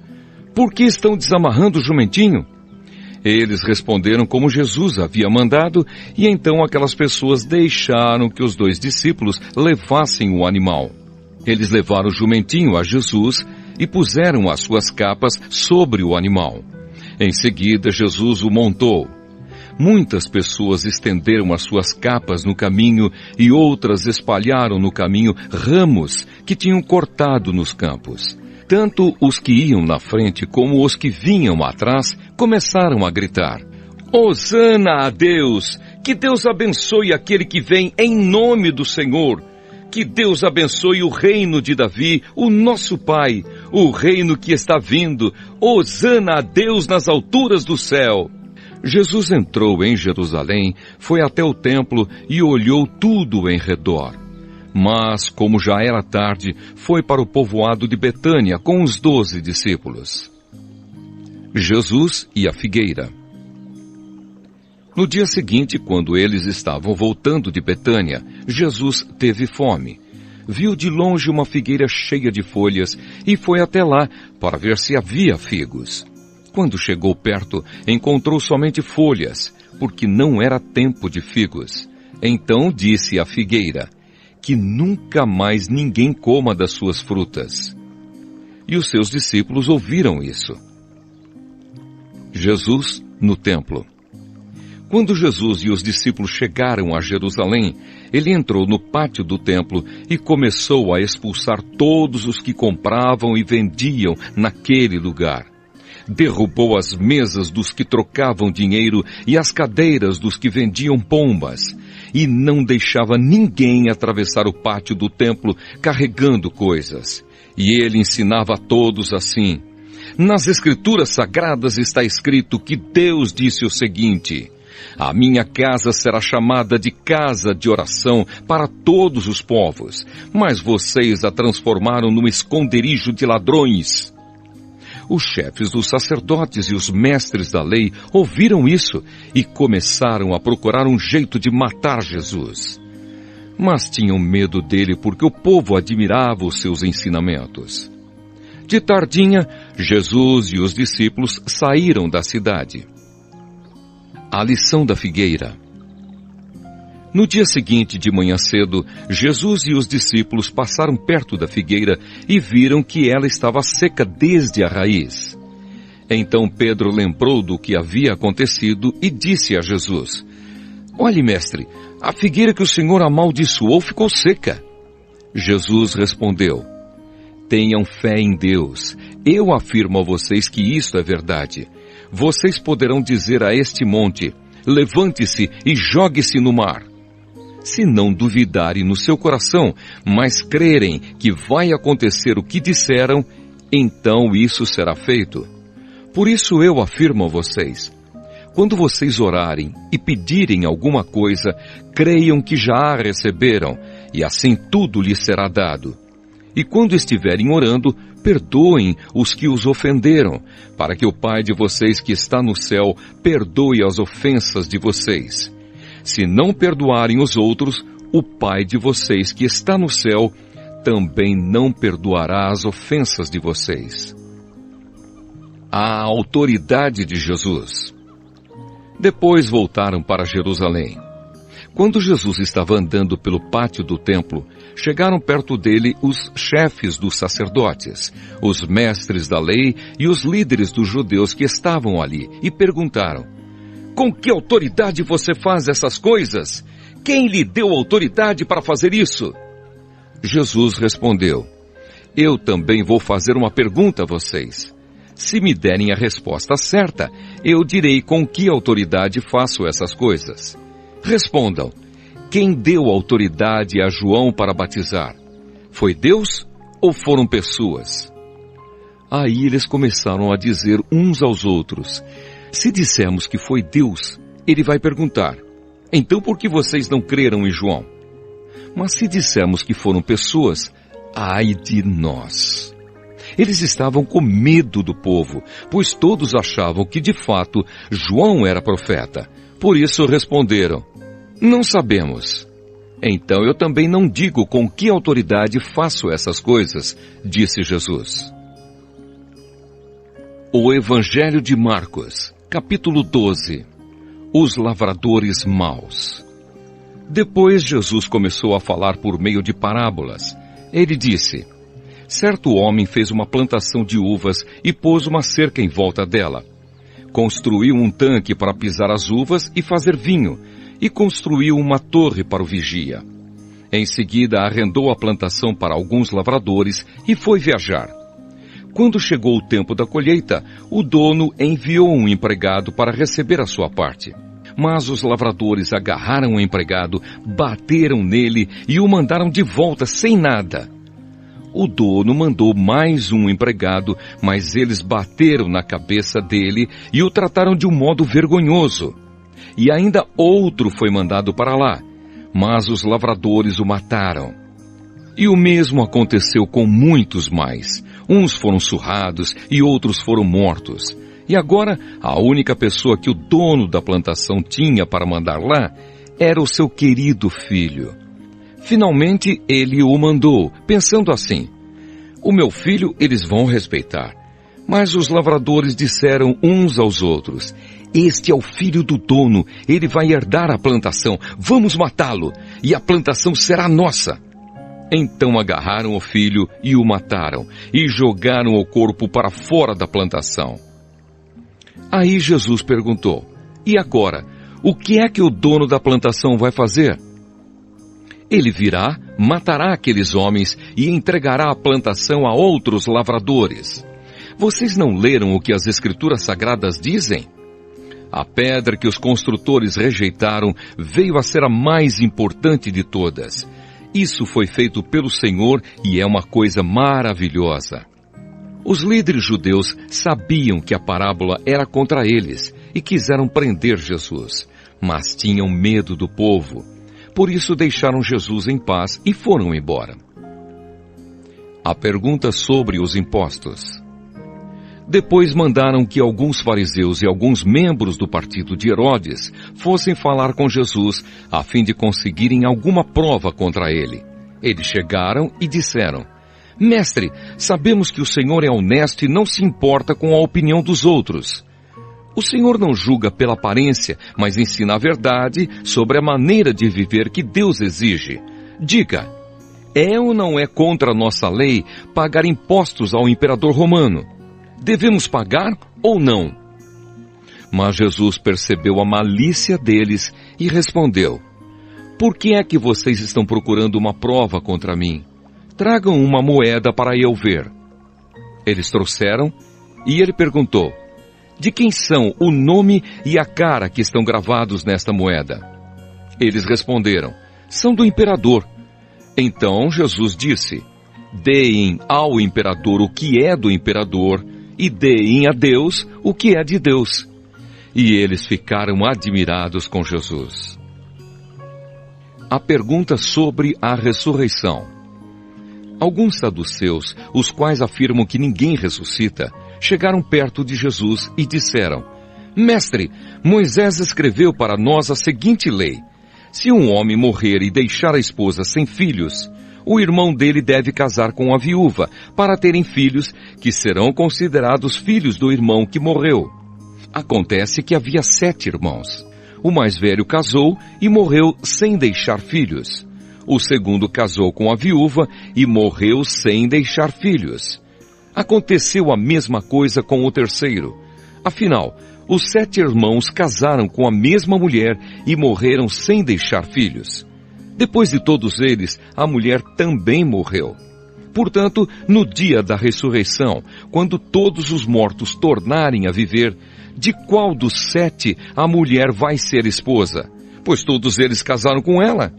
Por que estão desamarrando o jumentinho? Eles responderam como Jesus havia mandado, e então aquelas pessoas deixaram que os 2 discípulos levassem o animal. Eles levaram o jumentinho a Jesus e puseram as suas capas sobre o animal. Em seguida, Jesus o montou. Muitas pessoas estenderam as suas capas no caminho e outras espalharam no caminho ramos que tinham cortado nos campos. Tanto os que iam na frente como os que vinham atrás começaram a gritar: Hosana a Deus! Que Deus abençoe aquele que vem em nome do Senhor! Que Deus abençoe o reino de Davi, o nosso Pai, o reino que está vindo! Hosana a Deus nas alturas do céu! Jesus entrou em Jerusalém, foi até o templo e olhou tudo em redor. Mas, como já era tarde, foi para o povoado de Betânia com os 12 discípulos. Jesus e a figueira. No dia seguinte, quando eles estavam voltando de Betânia, Jesus teve fome. Viu de longe uma figueira cheia de folhas e foi até lá para ver se havia figos. quando chegou perto, encontrou somente folhas, porque não era tempo de figos. Então disse à figueira: que nunca mais ninguém coma das suas frutas. E os seus discípulos ouviram isso. Jesus no templo. Quando Jesus e os discípulos chegaram a Jerusalém, ele entrou no pátio do templo e começou a expulsar todos os que compravam e vendiam naquele lugar. Derrubou as mesas dos que trocavam dinheiro e as cadeiras dos que vendiam pombas, e não deixava ninguém atravessar o pátio do templo carregando coisas. E ele ensinava a todos assim: nas Escrituras Sagradas está escrito que Deus disse o seguinte: a minha casa será chamada de casa de oração para todos os povos, mas vocês a transformaram num esconderijo de ladrões. Os chefes dos sacerdotes e os mestres da lei ouviram isso e começaram a procurar um jeito de matar Jesus. Mas tinham medo dele porque o povo admirava os seus ensinamentos. De tardinha, Jesus e os discípulos saíram da cidade. A lição da figueira. No dia seguinte, de manhã cedo, Jesus e os discípulos passaram perto da figueira e viram que ela estava seca desde a raiz. Então Pedro lembrou do que havia acontecido e disse a Jesus: olhe, mestre, a figueira que o Senhor amaldiçoou ficou seca. Jesus respondeu: tenham fé em Deus. Eu afirmo a vocês que isto é verdade. Vocês poderão dizer a este monte: levante-se e jogue-se no mar. Se não duvidarem no seu coração, mas crerem que vai acontecer o que disseram, então isso será feito. Por isso eu afirmo a vocês: quando vocês orarem e pedirem alguma coisa, creiam que já a receberam, e assim tudo lhes será dado. E quando estiverem orando, perdoem os que os ofenderam, para que o Pai de vocês que está no céu perdoe as ofensas de vocês. Se não perdoarem os outros, o Pai de vocês que está no céu também não perdoará as ofensas de vocês. A autoridade de Jesus. Depois voltaram para Jerusalém. Quando Jesus estava andando pelo pátio do templo, chegaram perto dele os chefes dos sacerdotes, os mestres da lei e os líderes dos judeus que estavam ali, e perguntaram: com que autoridade você faz essas coisas? Quem lhe deu autoridade para fazer isso? Jesus respondeu: eu também vou fazer uma pergunta a vocês. Se me derem a resposta certa, eu direi com que autoridade faço essas coisas. Respondam: quem deu autoridade a João para batizar? Foi Deus ou foram pessoas? Aí eles começaram a dizer uns aos outros: se dissermos que foi Deus, ele vai perguntar: então por que vocês não creram em João? Mas se dissermos que foram pessoas, ai de nós! Eles estavam com medo do povo, pois todos achavam que de fato João era profeta. Por isso responderam: não sabemos. Então eu também não digo com que autoridade faço essas coisas, disse Jesus. O Evangelho de Marcos, capítulo 12. Os lavradores maus. Depois Jesus começou a falar por meio de parábolas. Ele disse: certo homem fez uma plantação de uvas e pôs uma cerca em volta dela. Construiu um tanque para pisar as uvas e fazer vinho, e construiu uma torre para o vigia. Em seguida arrendou a plantação para alguns lavradores e foi viajar. Quando chegou o tempo da colheita, o dono enviou um empregado para receber a sua parte. Mas os lavradores agarraram o empregado, bateram nele e o mandaram de volta sem nada. O dono mandou mais um empregado, mas eles bateram na cabeça dele e o trataram de um modo vergonhoso. E ainda outro foi mandado para lá, mas os lavradores o mataram. E o mesmo aconteceu com muitos mais. Uns foram surrados e outros foram mortos. E agora, a única pessoa que o dono da plantação tinha para mandar lá era o seu querido filho. Finalmente, ele o mandou, pensando assim: o meu filho eles vão respeitar. Mas os lavradores disseram uns aos outros: este é o filho do dono, ele vai herdar a plantação, vamos matá-lo, e a plantação será nossa. Então agarraram o filho e o mataram, e jogaram o corpo para fora da plantação. Aí Jesus perguntou: e agora, o que é que o dono da plantação vai fazer? Ele virá, matará aqueles homens e entregará a plantação a outros lavradores. Vocês não leram o que as Escrituras Sagradas dizem? A pedra que os construtores rejeitaram veio a ser a mais importante de todas. Isso foi feito pelo Senhor e é uma coisa maravilhosa. Os líderes judeus sabiam que a parábola era contra eles e quiseram prender Jesus, mas tinham medo do povo. Por isso deixaram Jesus em paz e foram embora. A pergunta sobre os impostos. Depois mandaram que alguns fariseus e alguns membros do partido de Herodes fossem falar com Jesus, a fim de conseguirem alguma prova contra ele. Eles chegaram e disseram: Mestre, sabemos que o Senhor é honesto e não se importa com a opinião dos outros. O Senhor não julga pela aparência, mas ensina a verdade sobre a maneira de viver que Deus exige. Diga, é ou não é contra a nossa lei pagar impostos ao imperador romano? Devemos pagar ou não? Mas Jesus percebeu a malícia deles e respondeu: Por que é que vocês estão procurando uma prova contra mim? Tragam uma moeda para eu ver. Eles trouxeram e ele perguntou: De quem são o nome e a cara que estão gravados nesta moeda? Eles responderam: São do imperador. Então Jesus disse: Deem ao imperador o que é do imperador e deem a Deus o que é de Deus. E eles ficaram admirados com Jesus. A pergunta sobre a ressurreição. Alguns saduceus, os quais afirmam que ninguém ressuscita, chegaram perto de Jesus e disseram: Mestre, Moisés escreveu para nós a seguinte lei: se um homem morrer e deixar a esposa sem filhos, o irmão dele deve casar com a viúva, para terem filhos, que serão considerados filhos do irmão que morreu. Acontece que havia 7 irmãos. O mais velho casou e morreu sem deixar filhos. O segundo casou com a viúva e morreu sem deixar filhos. Aconteceu a mesma coisa com o terceiro. Afinal, os 7 irmãos casaram com a mesma mulher e morreram sem deixar filhos. Depois de todos eles, a mulher também morreu. Portanto, no dia da ressurreição, quando todos os mortos tornarem a viver, de qual dos 7 a mulher vai ser esposa? Pois todos eles casaram com ela.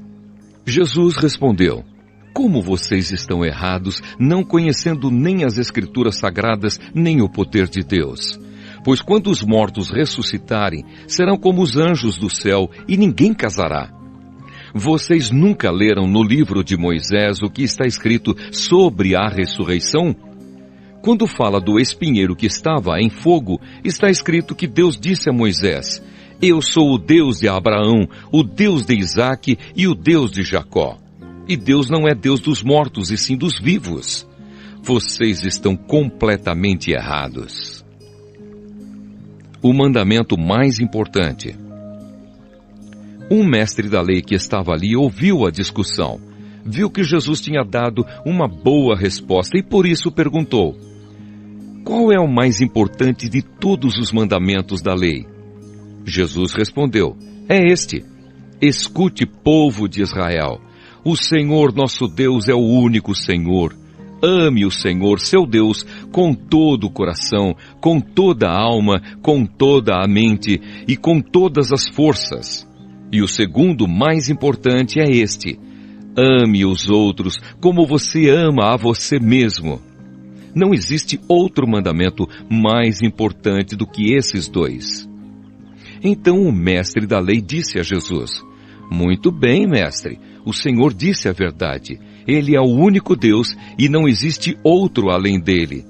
Jesus respondeu: Como vocês estão errados, não conhecendo nem as Escrituras Sagradas, nem o poder de Deus. Pois quando os mortos ressuscitarem, serão como os anjos do céu, e ninguém casará. Vocês nunca leram no livro de Moisés o que está escrito sobre a ressurreição? Quando fala do espinheiro que estava em fogo, está escrito que Deus disse a Moisés: Eu sou o Deus de Abraão, o Deus de Isaque e o Deus de Jacó. E Deus não é Deus dos mortos, e sim dos vivos. Vocês estão completamente errados. O mandamento mais importante. Um mestre da lei que estava ali ouviu a discussão. Viu que Jesus tinha dado uma boa resposta e por isso perguntou: Qual é o mais importante de todos os mandamentos da lei? Jesus respondeu: É este: Escute, povo de Israel. O Senhor nosso Deus é o único Senhor. Ame o Senhor, seu Deus, com todo o coração, com toda a alma, com toda a mente e com todas as forças. E o segundo mais importante é este: ame os outros como você ama a você mesmo. Não existe outro mandamento mais importante do que esses 2. Então o mestre da lei disse a Jesus: Muito bem, mestre, o Senhor disse a verdade. Ele é o único Deus e não existe outro além dele.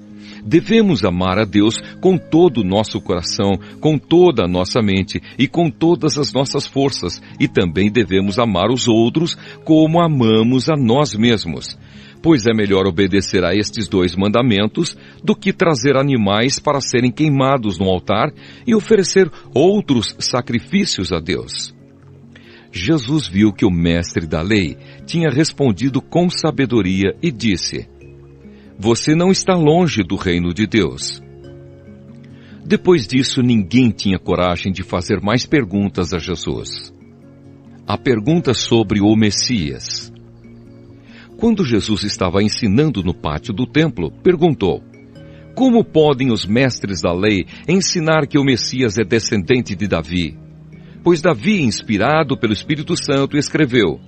Devemos amar a Deus com todo o nosso coração, com toda a nossa mente e com todas as nossas forças, e também devemos amar os outros como amamos a nós mesmos. pois é melhor obedecer a estes 2 mandamentos do que trazer animais para serem queimados no altar e oferecer outros sacrifícios a Deus. Jesus viu que o mestre da lei tinha respondido com sabedoria e disse: Você não está longe do reino de Deus. Depois disso, ninguém tinha coragem de fazer mais perguntas a Jesus. A pergunta sobre o Messias. Quando Jesus estava ensinando no pátio do templo, perguntou: Como podem os mestres da lei ensinar que o Messias é descendente de Davi? Pois Davi, inspirado pelo Espírito Santo, escreveu: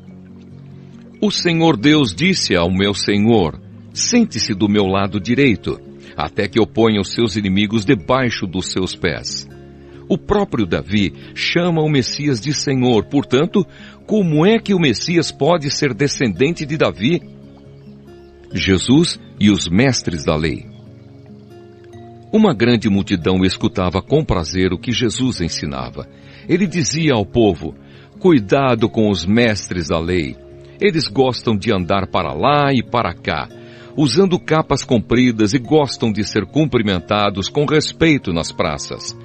O Senhor Deus disse ao meu Senhor: Sente-se do meu lado direito, até que eu ponha os seus inimigos debaixo dos seus pés. O próprio Davi chama o Messias de Senhor, portanto, como é que o Messias pode ser descendente de Davi? Jesus e os mestres da lei. Uma grande multidão escutava com prazer o que Jesus ensinava. Ele dizia ao povo: Cuidado com os mestres da lei. Eles gostam de andar para lá e para cá, usando capas compridas, e gostam de ser cumprimentados com respeito nas praças.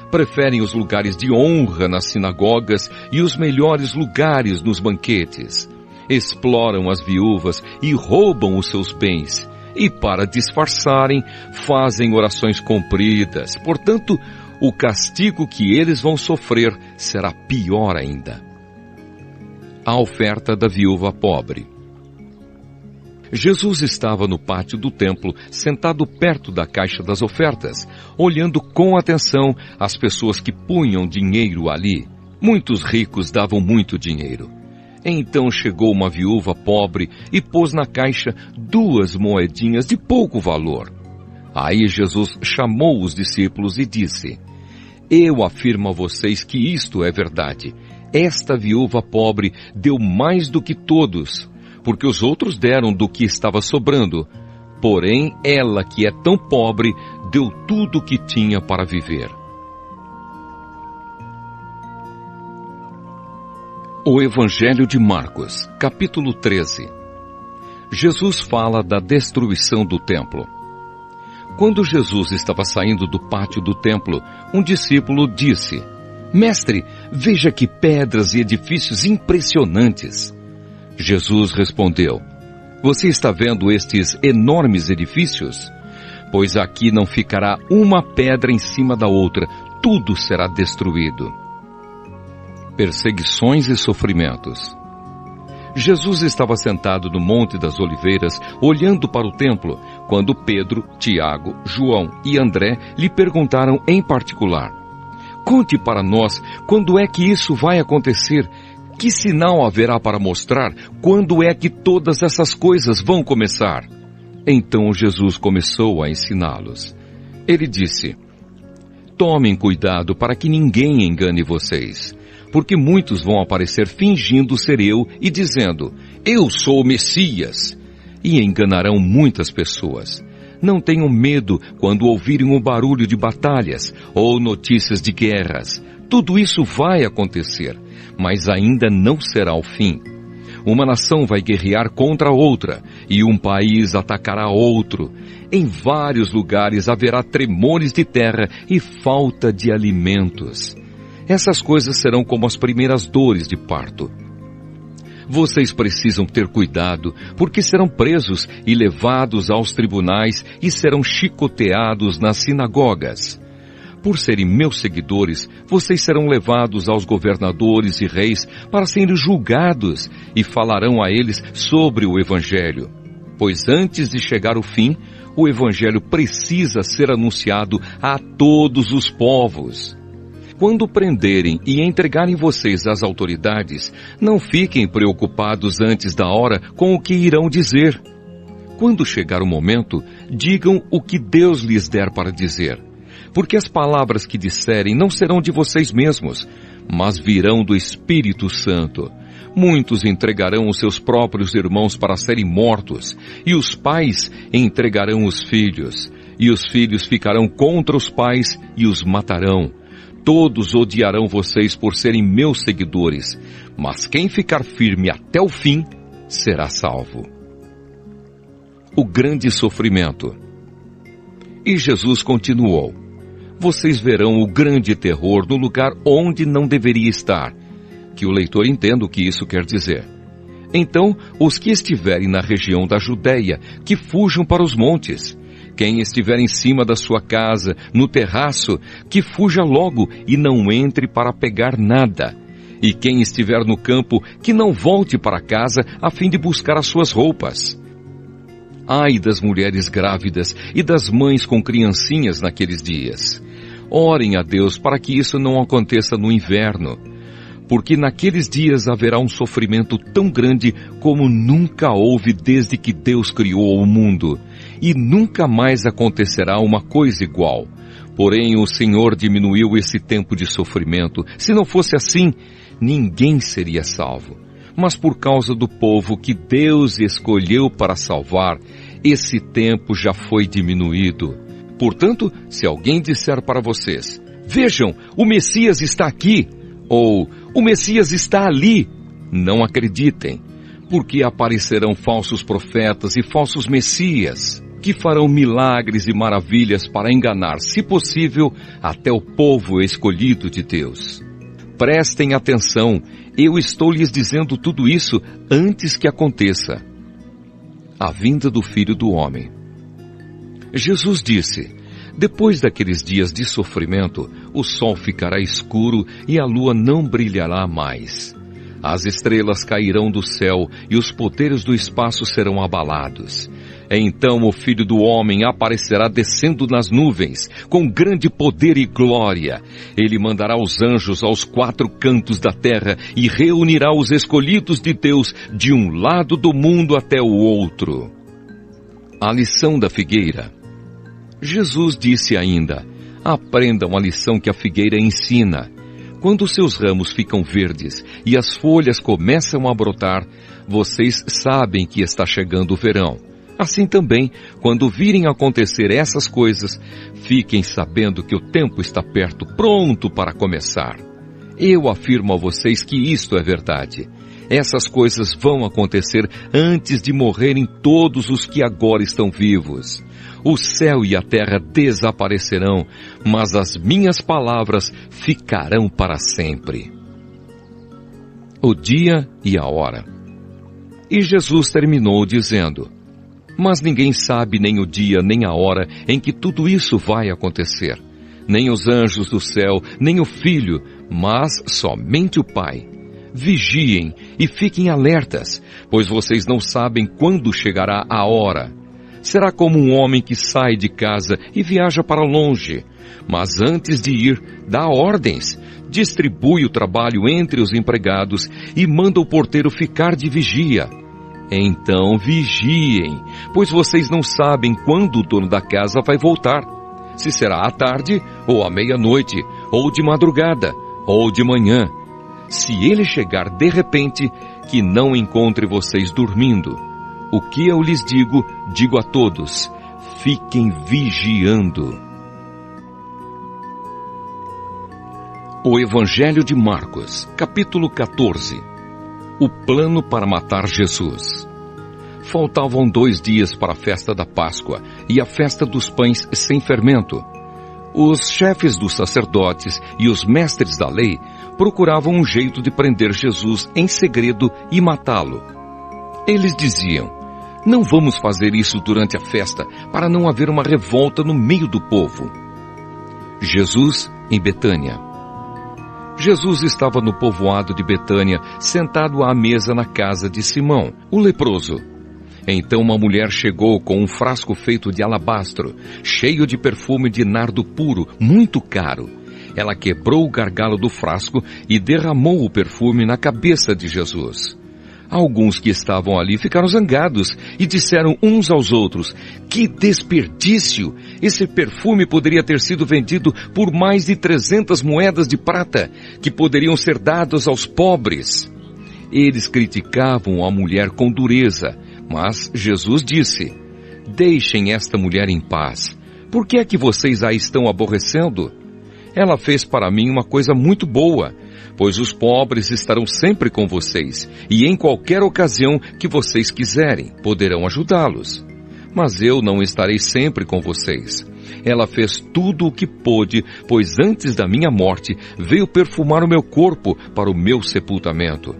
Preferem os lugares de honra nas sinagogas e os melhores lugares nos banquetes. Exploram as viúvas e roubam os seus bens. E para disfarçarem, fazem orações compridas. Portanto, o castigo que eles vão sofrer será pior ainda. A oferta da viúva pobre. Jesus estava no pátio do templo, sentado perto da caixa das ofertas, olhando com atenção as pessoas que punham dinheiro ali. Muitos ricos davam muito dinheiro. Então chegou uma viúva pobre e pôs na caixa 2 moedinhas de pouco valor. Aí Jesus chamou os discípulos e disse: Eu afirmo a vocês que isto é verdade. Esta viúva pobre deu mais do que todos, porque os outros deram do que estava sobrando. Porém, ela, que é tão pobre, deu tudo o que tinha para viver. O Evangelho de Marcos, capítulo 13. Jesus fala da destruição do templo. Quando Jesus estava saindo do pátio do templo, um discípulo disse: Mestre, veja que pedras e edifícios impressionantes. Jesus respondeu: Você está vendo estes enormes edifícios? Pois aqui não ficará uma pedra em cima da outra, tudo será destruído. Perseguições e sofrimentos. Jesus estava sentado no Monte das Oliveiras, olhando para o templo, quando Pedro, Tiago, João e André lhe perguntaram em particular: Conte para nós, quando é que isso vai acontecer? Que sinal haverá para mostrar quando é que todas essas coisas vão começar? Então Jesus começou a ensiná-los. Ele disse: Tomem cuidado para que ninguém engane vocês, porque muitos vão aparecer fingindo ser eu e dizendo: Eu sou o Messias, e enganarão muitas pessoas. Não tenham medo quando ouvirem o barulho de batalhas ou notícias de guerras. Tudo isso vai acontecer, mas ainda não será o fim. Uma nação vai guerrear contra outra, e um país atacará outro. Em vários lugares haverá tremores de terra e falta de alimentos. Essas coisas serão como as primeiras dores de parto. Vocês precisam ter cuidado, porque serão presos e levados aos tribunais e serão chicoteados nas sinagogas. Por serem meus seguidores, vocês serão levados aos governadores e reis para serem julgados e falarão a eles sobre o Evangelho. Pois antes de chegar o fim, o Evangelho precisa ser anunciado a todos os povos. Quando prenderem e entregarem vocês às autoridades, não fiquem preocupados antes da hora com o que irão dizer. Quando chegar o momento, digam o que Deus lhes der para dizer. Porque as palavras que disserem não serão de vocês mesmos, mas virão do Espírito Santo. Muitos entregarão os seus próprios irmãos para serem mortos, e os pais entregarão os filhos, e os filhos ficarão contra os pais e os matarão. Todos odiarão vocês por serem meus seguidores, mas quem ficar firme até o fim será salvo. o grande sofrimento. E Jesus continuou: vocês verão o grande terror no lugar onde não deveria estar. Que o leitor entenda o que isso quer dizer. Então, os que estiverem na região da Judéia, que fujam para os montes. Quem estiver em cima da sua casa, no terraço, que fuja logo e não entre para pegar nada. E quem estiver no campo, que não volte para casa a fim de buscar as suas roupas. Ai das mulheres grávidas e das mães com criancinhas naqueles dias. Orem a Deus para que isso não aconteça no inverno. Porque naqueles dias haverá um sofrimento tão grande como nunca houve desde que Deus criou o mundo, e nunca mais acontecerá uma coisa igual. Porém, o Senhor diminuiu esse tempo de sofrimento. Se não fosse assim, ninguém seria salvo. Mas por causa do povo que Deus escolheu para salvar, esse tempo já foi diminuído. Portanto, se alguém disser para vocês: vejam, o Messias está aqui, ou o Messias está ali, não acreditem, porque aparecerão falsos profetas e falsos messias, que farão milagres e maravilhas para enganar, se possível, até o povo escolhido de Deus. Prestem atenção, eu estou lhes dizendo tudo isso antes que aconteça. A vinda do Filho do Homem. Jesus disse: depois daqueles dias de sofrimento, o sol ficará escuro e a lua não brilhará mais. As estrelas cairão do céu e os poderes do espaço serão abalados. Então o Filho do Homem aparecerá descendo nas nuvens, com grande poder e glória. Ele mandará os anjos aos 4 cantos da terra e reunirá os escolhidos de Deus de um lado do mundo até o outro. A lição da figueira. Jesus disse ainda: aprendam a lição que a figueira ensina. Quando seus ramos ficam verdes e as folhas começam a brotar, vocês sabem que está chegando o verão. Assim também, quando virem acontecer essas coisas, fiquem sabendo que o tempo está perto, pronto para começar. Eu afirmo a vocês que isto é verdade. Essas coisas vão acontecer antes de morrerem todos os que agora estão vivos. O céu e a terra desaparecerão, mas as minhas palavras ficarão para sempre. O dia e a hora. E Jesus terminou dizendo: mas ninguém sabe nem o dia nem a hora em que tudo isso vai acontecer. Nem os anjos do céu, nem o Filho, mas somente o Pai. Vigiem e fiquem alertas, pois vocês não sabem quando chegará a hora. Será como um homem que sai de casa e viaja para longe, mas antes de ir, dá ordens, distribui o trabalho entre os empregados e manda o porteiro ficar de vigia. Então vigiem, pois vocês não sabem quando o dono da casa vai voltar. Se será à tarde, ou à meia-noite, ou de madrugada, ou de manhã. Se ele chegar de repente, que não encontre vocês dormindo. O que eu lhes digo, digo a todos: fiquem vigiando. O Evangelho de Marcos, capítulo 14. O plano para matar Jesus. Faltavam 2 dias para a festa da Páscoa e a festa dos pães sem fermento. Os chefes dos sacerdotes e os mestres da lei procuravam um jeito de prender Jesus em segredo e matá-lo. Eles diziam: não vamos fazer isso durante a festa, para não haver uma revolta no meio do povo. Jesus em Betânia. Jesus estava no povoado de Betânia, sentado à mesa na casa de Simão, o leproso. Então uma mulher chegou com um frasco feito de alabastro, cheio de perfume de nardo puro, muito caro. Ela quebrou o gargalo do frasco e derramou o perfume na cabeça de Jesus. Alguns que estavam ali ficaram zangados e disseram uns aos outros: que desperdício! Esse perfume poderia ter sido vendido por mais de 300 moedas de prata, que poderiam ser dadas aos pobres. Eles criticavam a mulher com dureza, mas Jesus disse: deixem esta mulher em paz. Por que é que vocês a estão aborrecendo? Ela fez para mim uma coisa muito boa, pois os pobres estarão sempre com vocês, e em qualquer ocasião que vocês quiserem, poderão ajudá-los. Mas eu não estarei sempre com vocês. Ela fez tudo o que pôde, pois antes da minha morte veio perfumar o meu corpo para o meu sepultamento.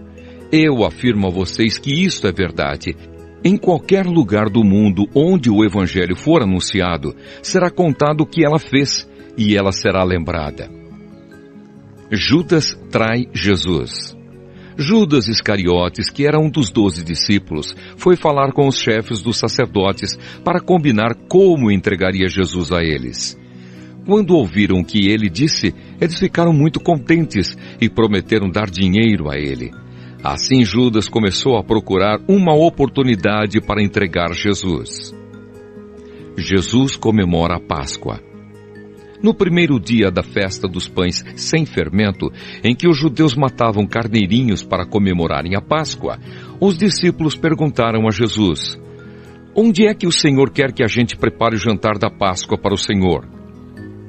Eu afirmo a vocês que isto é verdade. Em qualquer lugar do mundo onde o Evangelho for anunciado, será contado o que ela fez, e ela será lembrada. Judas trai Jesus. Judas Iscariotes, que era um dos 12 discípulos, foi falar com os chefes dos sacerdotes para combinar como entregaria Jesus a eles. Quando ouviram o que ele disse, eles ficaram muito contentes e prometeram dar dinheiro a ele. Assim Judas começou a procurar uma oportunidade para entregar Jesus. Jesus comemora a Páscoa. No primeiro dia da festa dos pães sem fermento, em que os judeus matavam carneirinhos para comemorarem a Páscoa, os discípulos perguntaram a Jesus: "Onde é que o Senhor quer que a gente prepare o jantar da Páscoa para o Senhor?"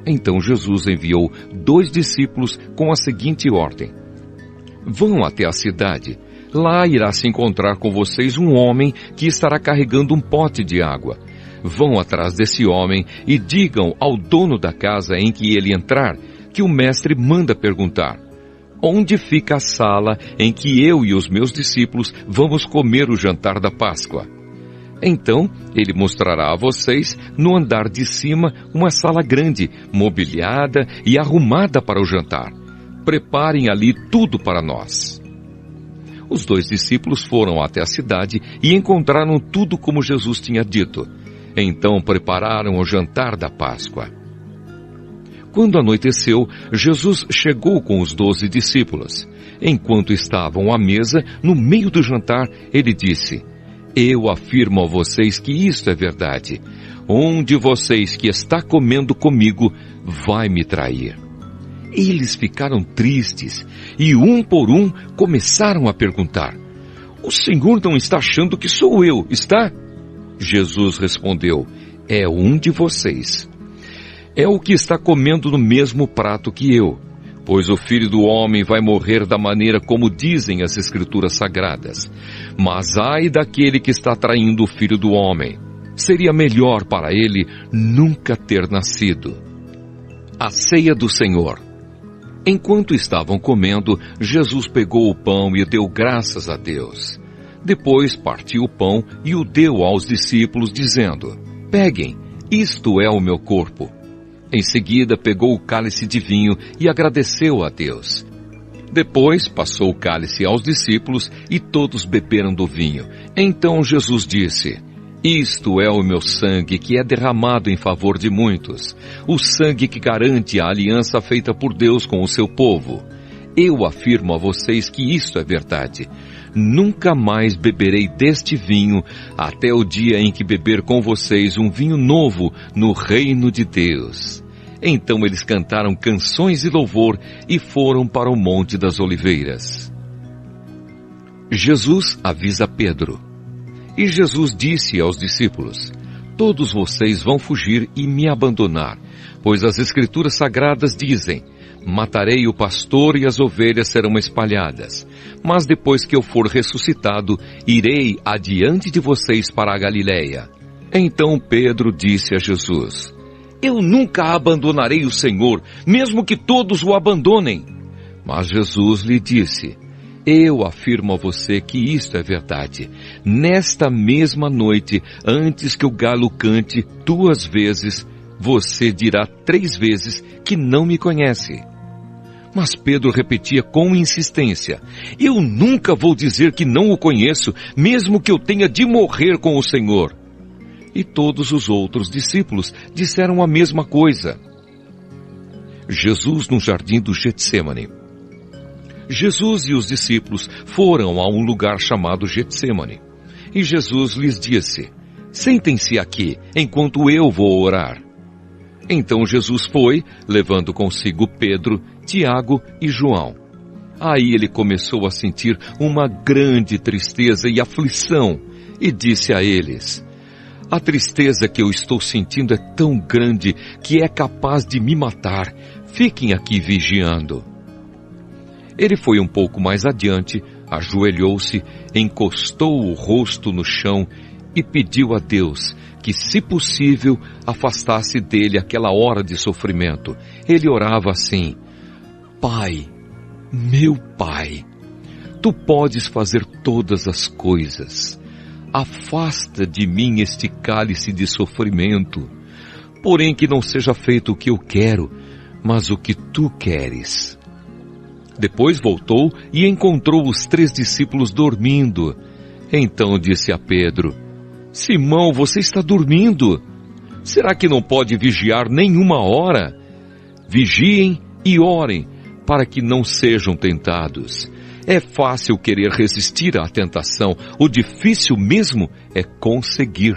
Então Jesus enviou 2 discípulos com a seguinte ordem: "Vão até a cidade. Lá irá se encontrar com vocês um homem que estará carregando um pote de água. Vão atrás desse homem e digam ao dono da casa em que ele entrar que o mestre manda perguntar: onde fica a sala em que eu e os meus discípulos vamos comer o jantar da Páscoa? Então ele mostrará a vocês no andar de cima uma sala grande, mobiliada e arrumada para o jantar. Preparem ali tudo para nós." Os 2 discípulos foram até a cidade e encontraram tudo como Jesus tinha dito. Então prepararam o jantar da Páscoa. Quando anoiteceu, Jesus chegou com os 12 discípulos. Enquanto estavam à mesa, no meio do jantar, ele disse: "Eu afirmo a vocês que isto é verdade. Um de vocês que está comendo comigo vai me trair." Eles ficaram tristes e um por um começaram a perguntar: "O Senhor não está achando que sou eu, está?" Jesus respondeu: "É um de vocês. É o que está comendo no mesmo prato que eu, pois o Filho do Homem vai morrer da maneira como dizem as Escrituras Sagradas. Mas ai daquele que está traindo o Filho do Homem. Seria melhor para ele nunca ter nascido." A ceia do Senhor. Enquanto estavam comendo, Jesus pegou o pão e deu graças a Deus. Depois partiu o pão e o deu aos discípulos, dizendo: "Peguem, isto é o meu corpo." Em seguida pegou o cálice de vinho e agradeceu a Deus. Depois passou o cálice aos discípulos e todos beberam do vinho. Então Jesus disse: "Isto é o meu sangue que é derramado em favor de muitos, o sangue que garante a aliança feita por Deus com o seu povo. Eu afirmo a vocês que isto é verdade. Nunca mais beberei deste vinho até o dia em que beber com vocês um vinho novo no reino de Deus." Então eles cantaram canções de louvor e foram para o Monte das Oliveiras. Jesus avisa Pedro. E Jesus disse aos discípulos: "Todos vocês vão fugir e me abandonar, pois as Escrituras Sagradas dizem: matarei o pastor e as ovelhas serão espalhadas. Mas depois que eu for ressuscitado, irei adiante de vocês para a Galileia." Então Pedro disse a Jesus: "Eu nunca abandonarei o Senhor, mesmo que todos o abandonem." Mas Jesus lhe disse: "Eu afirmo a você que isto é verdade. Nesta mesma noite, antes que o galo cante 2 vezes, você dirá 3 vezes que não me conhece." Mas Pedro repetia com insistência: "Eu nunca vou dizer que não o conheço, mesmo que eu tenha de morrer com o Senhor." E todos os outros discípulos disseram a mesma coisa. Jesus no jardim do Getsêmani. Jesus e os discípulos foram a um lugar chamado Getsêmani. E Jesus lhes disse: "Sentem-se aqui, enquanto eu vou orar." Então Jesus foi, levando consigo Pedro, Tiago e João. Aí ele começou a sentir uma grande tristeza e aflição, e disse a eles: "A tristeza que eu estou sentindo é tão grande que é capaz de me matar. Fiquem aqui vigiando." Ele foi um pouco mais adiante, ajoelhou-se, encostou o rosto no chão e pediu a Deus que, se possível, afastasse dele aquela hora de sofrimento. Ele orava assim: Pai, meu Pai, Tu podes fazer todas as coisas. Afasta de mim este cálice de sofrimento. Porém que não seja feito o que eu quero, mas o que Tu queres. Depois voltou e encontrou os 3 discípulos dormindo. Então disse a Pedro: Simão, você está dormindo? Será que não pode vigiar nem uma hora? Vigiem e orem, para que não sejam tentados. É fácil querer resistir à tentação, o difícil mesmo é conseguir.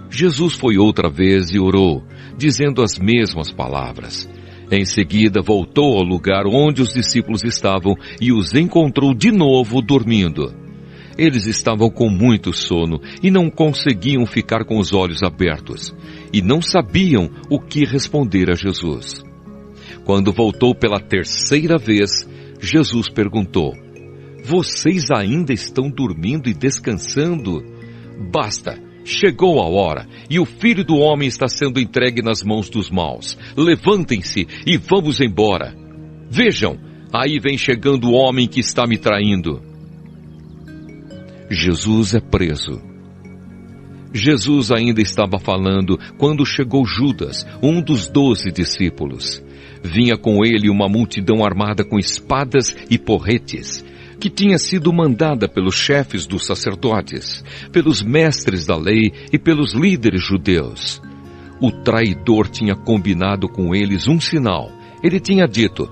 Jesus foi outra vez e orou, dizendo as mesmas palavras. Em seguida voltou ao lugar onde os discípulos estavam e os encontrou de novo dormindo. Eles estavam com muito sono e não conseguiam ficar com os olhos abertos, e não sabiam o que responder a Jesus. Quando voltou pela 3ª vez, Jesus perguntou: Vocês ainda estão dormindo e descansando? Basta! Chegou a hora, e o Filho do Homem está sendo entregue nas mãos dos maus. Levantem-se e vamos embora. Vejam, aí vem chegando o homem que está me traindo. Jesus é preso. Jesus ainda estava falando quando chegou Judas, um dos 12 discípulos. Vinha com ele uma multidão armada com espadas e porretes, que tinha sido mandada pelos chefes dos sacerdotes, pelos mestres da lei e pelos líderes judeus. O traidor tinha combinado com eles um sinal. Ele tinha dito: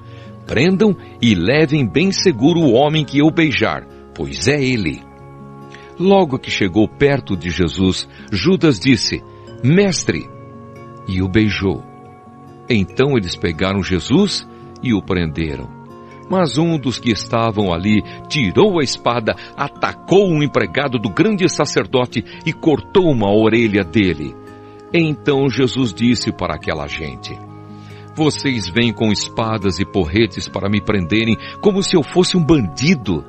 Prendam e levem bem seguro o homem que eu beijar, pois é ele. Logo que chegou perto de Jesus, Judas disse: Mestre! E o beijou. Então eles pegaram Jesus e o prenderam. Mas um dos que estavam ali tirou a espada, atacou um empregado do grande sacerdote e cortou uma orelha dele. Então Jesus disse para aquela gente: Vocês vêm com espadas e porretes para me prenderem como se eu fosse um bandido.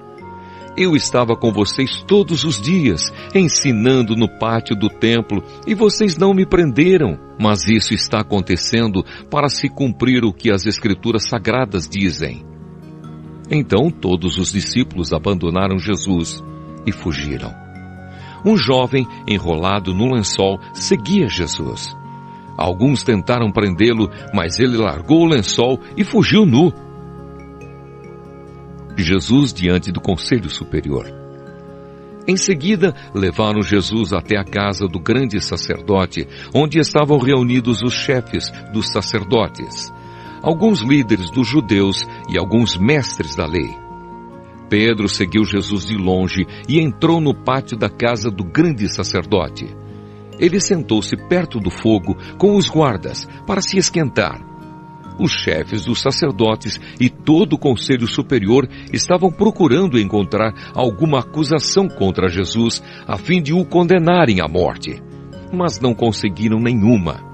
Eu estava com vocês todos os dias, ensinando no pátio do templo, e vocês não me prenderam. Mas isso está acontecendo para se cumprir o que as Escrituras Sagradas dizem. Então todos os discípulos abandonaram Jesus e fugiram. Um jovem, enrolado no lençol, seguia Jesus. Alguns tentaram prendê-lo, mas ele largou o lençol e fugiu nu. Jesus diante do Conselho Superior. Em seguida, levaram Jesus até a casa do grande sacerdote, onde estavam reunidos os chefes dos sacerdotes, alguns líderes dos judeus e alguns mestres da lei. Pedro seguiu Jesus de longe e entrou no pátio da casa do grande sacerdote. Ele sentou-se perto do fogo com os guardas para se esquentar. Os chefes dos sacerdotes e todo o conselho superior estavam procurando encontrar alguma acusação contra Jesus a fim de o condenarem à morte, mas não conseguiram nenhuma.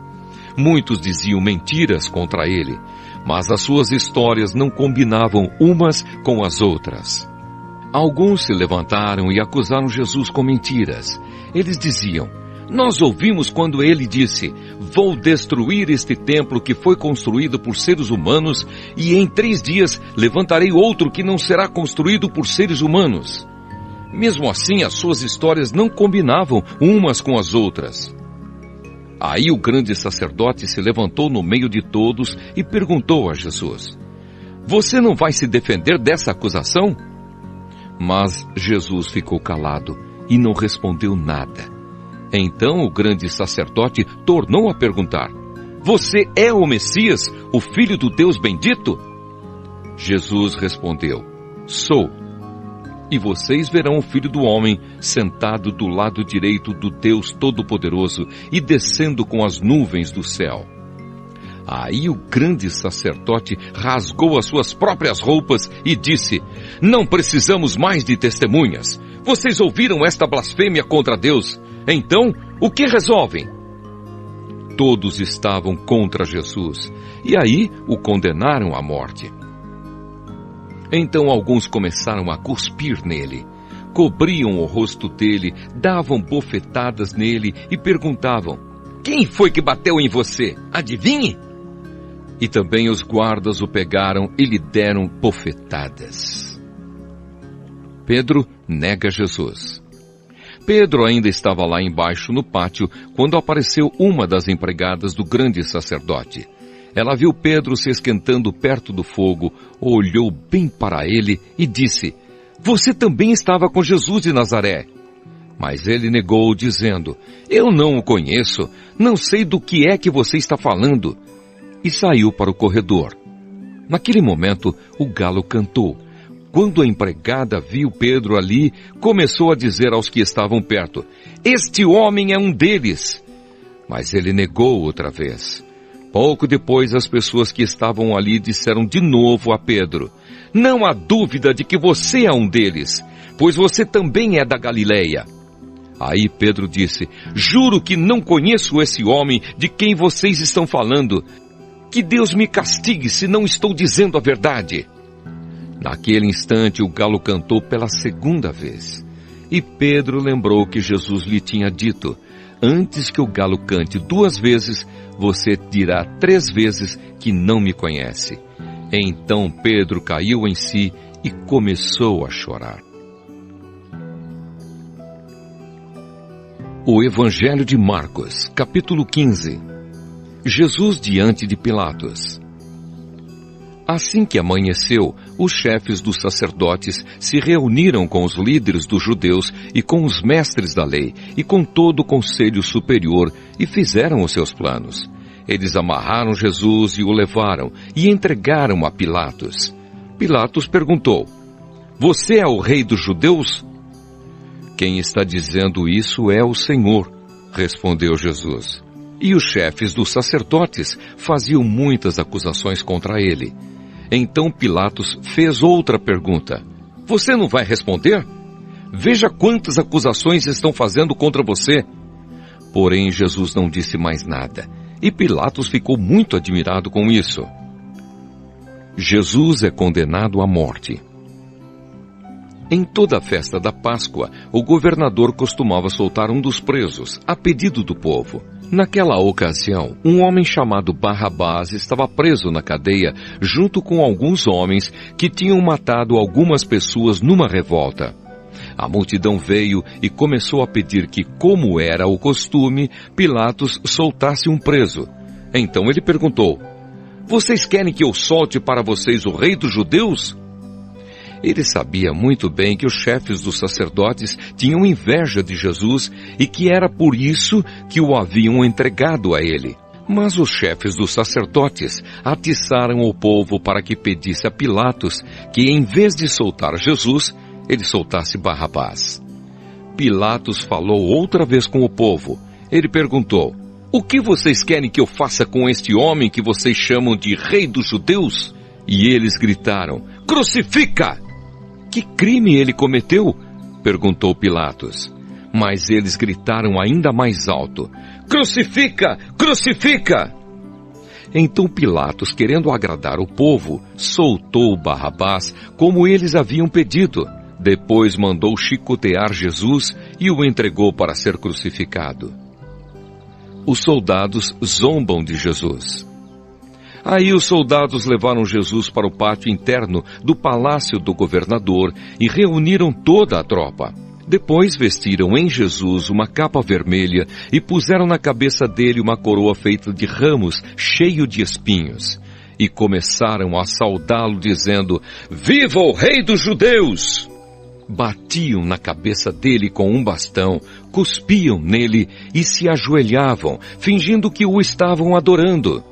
Muitos diziam mentiras contra ele, mas as suas histórias não combinavam umas com as outras. Alguns se levantaram e acusaram Jesus com mentiras. Eles diziam: Nós ouvimos quando ele disse: Vou destruir este templo que foi construído por seres humanos e em 3 dias levantarei outro que não será construído por seres humanos. Mesmo assim, as suas histórias não combinavam umas com as outras. Aí o grande sacerdote se levantou no meio de todos e perguntou a Jesus: Você não vai se defender dessa acusação? Mas Jesus ficou calado e não respondeu nada. Então o grande sacerdote tornou a perguntar: Você é o Messias, o Filho do Deus bendito? Jesus respondeu: Sou. E vocês verão o Filho do Homem sentado do lado direito do Deus Todo-Poderoso e descendo com as nuvens do céu. Aí o grande sacerdote rasgou as suas próprias roupas e disse: Não precisamos mais de testemunhas. Vocês ouviram esta blasfêmia contra Deus. Então, o que resolvem? Todos estavam contra Jesus, e aí o condenaram à morte. Então alguns começaram a cuspir nele. cobriam o rosto dele, davam bofetadas nele e perguntavam: quem foi que bateu em você? Adivinhe! E também os guardas o pegaram e lhe deram bofetadas. Pedro nega Jesus. Pedro ainda estava lá embaixo no pátio quando apareceu uma das empregadas do grande sacerdote. Ela viu Pedro se esquentando perto do fogo, olhou bem para ele e disse: você também estava com Jesus de Nazaré. Mas ele negou, dizendo: eu não o conheço, não sei do que é que você está falando. E saiu para o corredor. Naquele momento, o galo cantou. Quando a empregada viu Pedro ali, começou a dizer aos que estavam perto: este homem é um deles. Mas ele negou outra vez. Pouco depois, as pessoas que estavam ali disseram de novo a Pedro: não há dúvida de que você é um deles, pois você também é da Galileia. Aí Pedro disse: juro que não conheço esse homem de quem vocês estão falando. Que Deus me castigue se não estou dizendo a verdade. Naquele instante o galo cantou pela segunda vez. E Pedro lembrou que Jesus lhe tinha dito: antes que o galo cante 2 vezes, você dirá 3 vezes que não me conhece. Então Pedro caiu em si e começou a chorar. O Evangelho de Marcos, capítulo 15. Jesus diante de Pilatos. Assim que amanheceu, os chefes dos sacerdotes se reuniram com os líderes dos judeus e com os mestres da lei e com todo o conselho superior e fizeram os seus planos. Eles amarraram Jesus e o levaram e entregaram a Pilatos. Pilatos perguntou: você é o rei dos judeus? Quem está dizendo isso é o Senhor, respondeu Jesus. E os chefes dos sacerdotes faziam muitas acusações contra ele. Então Pilatos fez outra pergunta: você não vai responder? Veja quantas acusações estão fazendo contra você. Porém Jesus não disse mais nada, e Pilatos ficou muito admirado com isso. Jesus é condenado à morte. Em toda a festa da Páscoa, o governador costumava soltar um dos presos, a pedido do povo. Naquela ocasião, um homem chamado Barrabás estava preso na cadeia junto com alguns homens que tinham matado algumas pessoas numa revolta. A multidão veio e começou a pedir que, como era o costume, Pilatos soltasse um preso. Então ele perguntou: vocês querem que eu solte para vocês o rei dos judeus? Ele sabia muito bem que os chefes dos sacerdotes tinham inveja de Jesus e que era por isso que o haviam entregado a ele. Mas os chefes dos sacerdotes atiçaram o povo para que pedisse a Pilatos que, em vez de soltar Jesus, ele soltasse Barrabás. Pilatos falou outra vez com o povo. Ele perguntou: o que vocês querem que eu faça com este homem que vocês chamam de rei dos judeus? E eles gritaram: crucifica! Que crime ele cometeu? Perguntou Pilatos. Mas eles gritaram ainda mais alto: crucifica! Crucifica! Então Pilatos, querendo agradar o povo, soltou Barrabás como eles haviam pedido. Depois mandou chicotear Jesus e o entregou para ser crucificado. Os soldados zombam de Jesus. Aí os soldados levaram Jesus para o pátio interno do palácio do governador e reuniram toda a tropa. Depois vestiram em Jesus uma capa vermelha e puseram na cabeça dele uma coroa feita de ramos cheio de espinhos. E começaram a saudá-lo dizendo: viva o rei dos judeus! Batiam na cabeça dele com um bastão, cuspiam nele e se ajoelhavam, fingindo que o estavam adorando.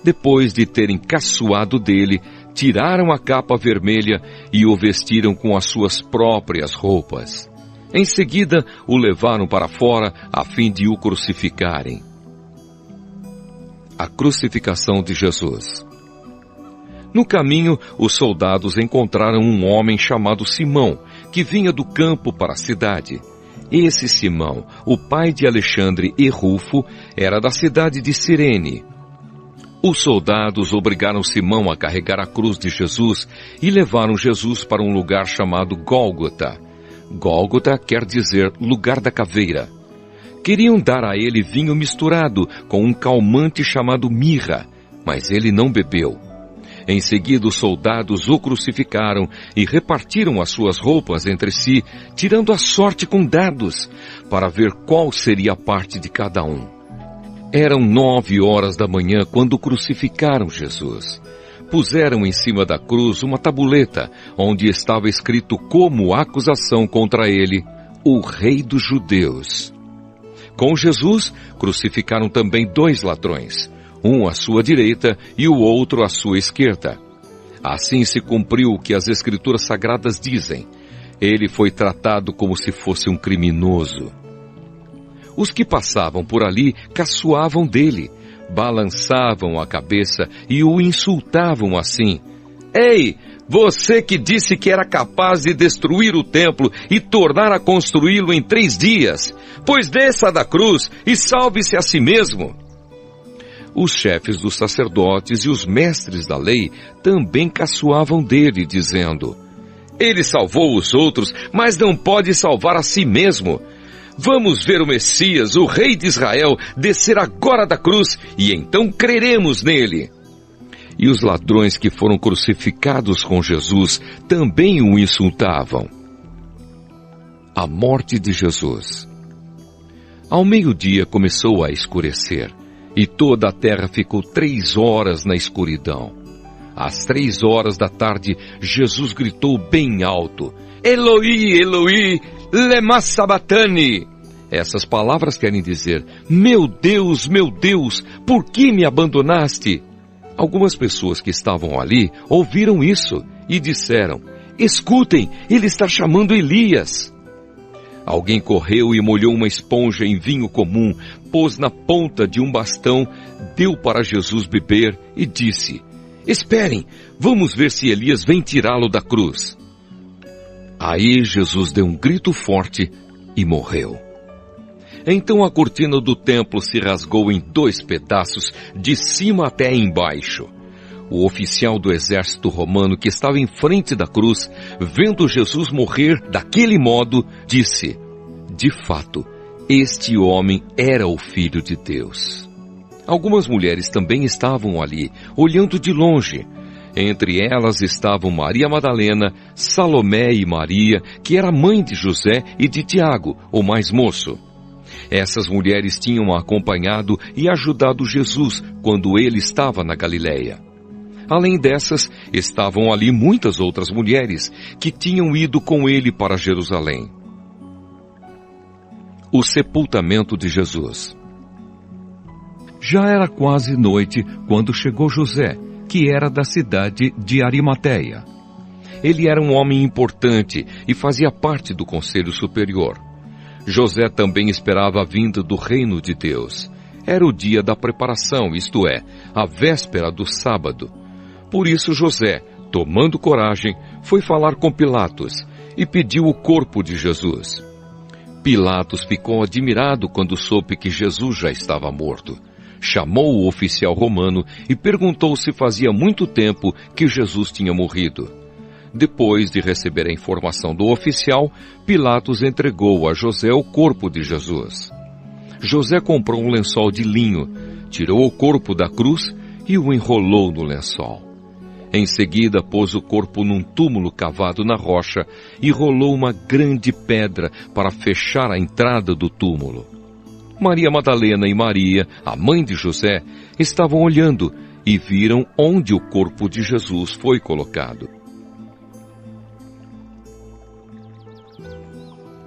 Depois de terem caçoado dele, tiraram a capa vermelha e o vestiram com as suas próprias roupas. Em seguida, o levaram para fora a fim de o crucificarem. A crucificação de Jesus. No caminho, os soldados encontraram um homem chamado Simão, que vinha do campo para a cidade. Esse Simão, o pai de Alexandre e Rufo, era da cidade de Cirene. Os soldados obrigaram Simão a carregar a cruz de Jesus e levaram Jesus para um lugar chamado Gólgota. Gólgota quer dizer lugar da caveira. Queriam dar a ele vinho misturado com um calmante chamado mirra, mas ele não bebeu. Em seguida, os soldados o crucificaram e repartiram as suas roupas entre si, tirando a sorte com dados, para ver qual seria a parte de cada um. Eram 9h da manhã quando crucificaram Jesus. Puseram em cima da cruz uma tabuleta, onde estava escrito como acusação contra ele, o Rei dos Judeus. Com Jesus, crucificaram também 2 ladrões, um à sua direita e o outro à sua esquerda. Assim se cumpriu o que as Escrituras Sagradas dizem. Ele foi tratado como se fosse um criminoso. Os que passavam por ali caçoavam dele, balançavam a cabeça e o insultavam assim: Ei, você que disse que era capaz de destruir o templo e tornar a construí-lo em 3 dias, pois desça da cruz e salve-se a si mesmo. Os chefes dos sacerdotes e os mestres da lei também caçoavam dele, dizendo: Ele salvou os outros, mas não pode salvar a si mesmo. Vamos ver o Messias, o Rei de Israel, descer agora da cruz e então creremos nele. E os ladrões que foram crucificados com Jesus também o insultavam. A morte de Jesus. Ao meio-dia começou a escurecer, e toda a terra ficou 3 horas na escuridão. Às 3h da tarde, Jesus gritou bem alto: Eloi, Eloi, lema sabachthani. Essas palavras querem dizer: meu Deus, por que me abandonaste? Algumas pessoas que estavam ali ouviram isso e disseram: escutem, ele está chamando Elias. Alguém correu e molhou uma esponja em vinho comum, pôs na ponta de um bastão, deu para Jesus beber e disse: esperem, vamos ver se Elias vem tirá-lo da cruz. Aí Jesus deu um grito forte e morreu. Então a cortina do templo se rasgou em 2 pedaços, de cima até embaixo. O oficial do exército romano que estava em frente da cruz, vendo Jesus morrer daquele modo, disse: de fato, este homem era o Filho de Deus. Algumas mulheres também estavam ali, olhando de longe. Entre elas estavam Maria Madalena, Salomé e Maria, que era mãe de José e de Tiago, o mais moço. Essas mulheres tinham acompanhado e ajudado Jesus quando ele estava na Galileia. Além dessas, estavam ali muitas outras mulheres que tinham ido com ele para Jerusalém. O sepultamento de Jesus. Já era quase noite quando chegou José, que era da cidade de Arimateia. Ele era um homem importante e fazia parte do Conselho Superior. José também esperava a vinda do reino de Deus. Era o dia da preparação, isto é, a véspera do sábado. Por isso José, tomando coragem, foi falar com Pilatos e pediu o corpo de Jesus. Pilatos ficou admirado quando soube que Jesus já estava morto. Chamou o oficial romano e perguntou se fazia muito tempo que Jesus tinha morrido. Depois de receber a informação do oficial, Pilatos entregou a José o corpo de Jesus. José comprou um lençol de linho, tirou o corpo da cruz e o enrolou no lençol. Em seguida, pôs o corpo num túmulo cavado na rocha e rolou uma grande pedra para fechar a entrada do túmulo. Maria Madalena e Maria, a mãe de José, estavam olhando e viram onde o corpo de Jesus foi colocado.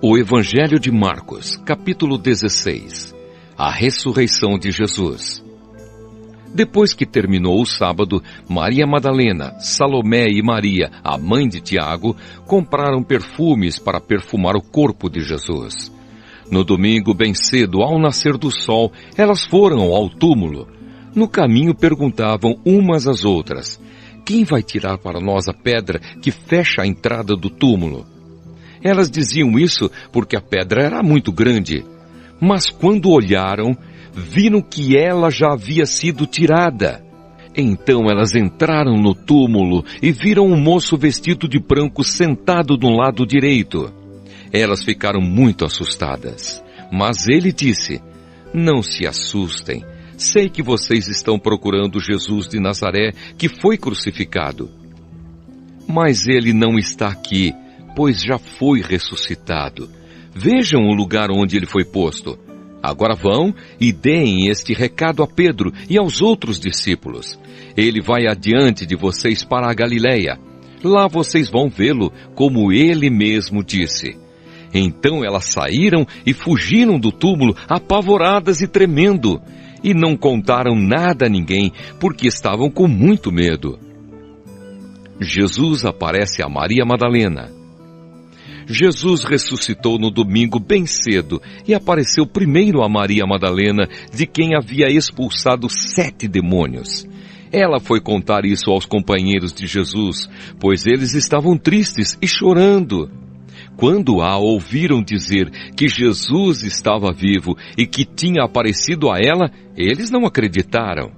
O Evangelho de Marcos, capítulo 16. A ressurreição de Jesus. Depois que terminou o sábado, Maria Madalena, Salomé e Maria, a mãe de Tiago, compraram perfumes para perfumar o corpo de Jesus. No domingo, bem cedo, ao nascer do sol, elas foram ao túmulo. No caminho perguntavam umas às outras: quem vai tirar para nós a pedra que fecha a entrada do túmulo? Elas diziam isso porque a pedra era muito grande. Mas quando olharam, viram que ela já havia sido tirada. Então elas entraram no túmulo e viram um moço vestido de branco sentado do lado direito. Elas ficaram muito assustadas. Mas ele disse: não se assustem. Sei que vocês estão procurando Jesus de Nazaré, que foi crucificado. Mas ele não está aqui, pois já foi ressuscitado. Vejam o lugar onde ele foi posto. Agora vão e deem este recado a Pedro e aos outros discípulos. Ele vai adiante de vocês para a Galileia. Lá vocês vão vê-lo, como ele mesmo disse. Então elas saíram e fugiram do túmulo, apavoradas e tremendo. E não contaram nada a ninguém, porque estavam com muito medo. Jesus aparece a Maria Madalena. Jesus ressuscitou no domingo bem cedo e apareceu primeiro a Maria Madalena, de quem havia expulsado 7 demônios. Ela foi contar isso aos companheiros de Jesus, pois eles estavam tristes e chorando. Quando a ouviram dizer que Jesus estava vivo e que tinha aparecido a ela, eles não acreditaram.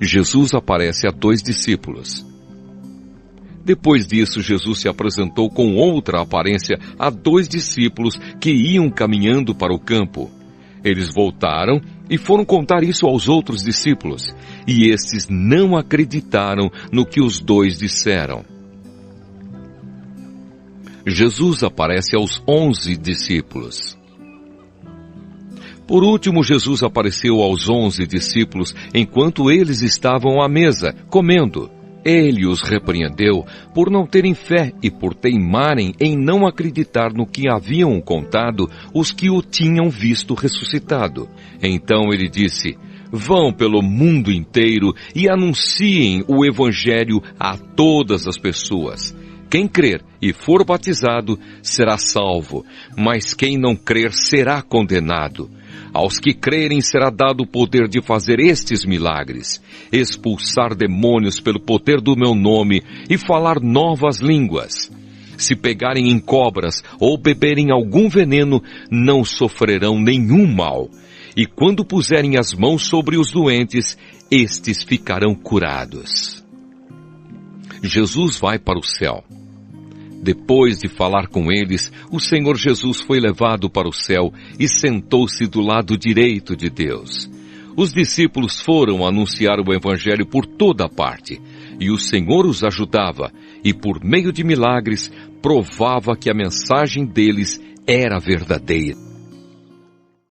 Jesus aparece a 2 discípulos. Depois disso, Jesus se apresentou com outra aparência a 2 discípulos que iam caminhando para o campo. Eles voltaram e foram contar isso aos outros discípulos, e estes não acreditaram no que os 2 disseram. Jesus aparece aos 11 discípulos. Por último, Jesus apareceu aos 11 discípulos enquanto eles estavam à mesa, comendo. Ele os repreendeu por não terem fé e por teimarem em não acreditar no que haviam contado os que o tinham visto ressuscitado. Então ele disse: vão pelo mundo inteiro e anunciem o Evangelho a todas as pessoas. Quem crer e for batizado será salvo, mas quem não crer será condenado. Aos que crerem será dado o poder de fazer estes milagres: expulsar demônios pelo poder do meu nome e falar novas línguas. Se pegarem em cobras ou beberem algum veneno, não sofrerão nenhum mal. E quando puserem as mãos sobre os doentes, estes ficarão curados. Jesus vai para o céu. Depois de falar com eles, o Senhor Jesus foi levado para o céu e sentou-se do lado direito de Deus. Os discípulos foram anunciar o Evangelho por toda parte, e o Senhor os ajudava, e por meio de milagres, provava que a mensagem deles era verdadeira.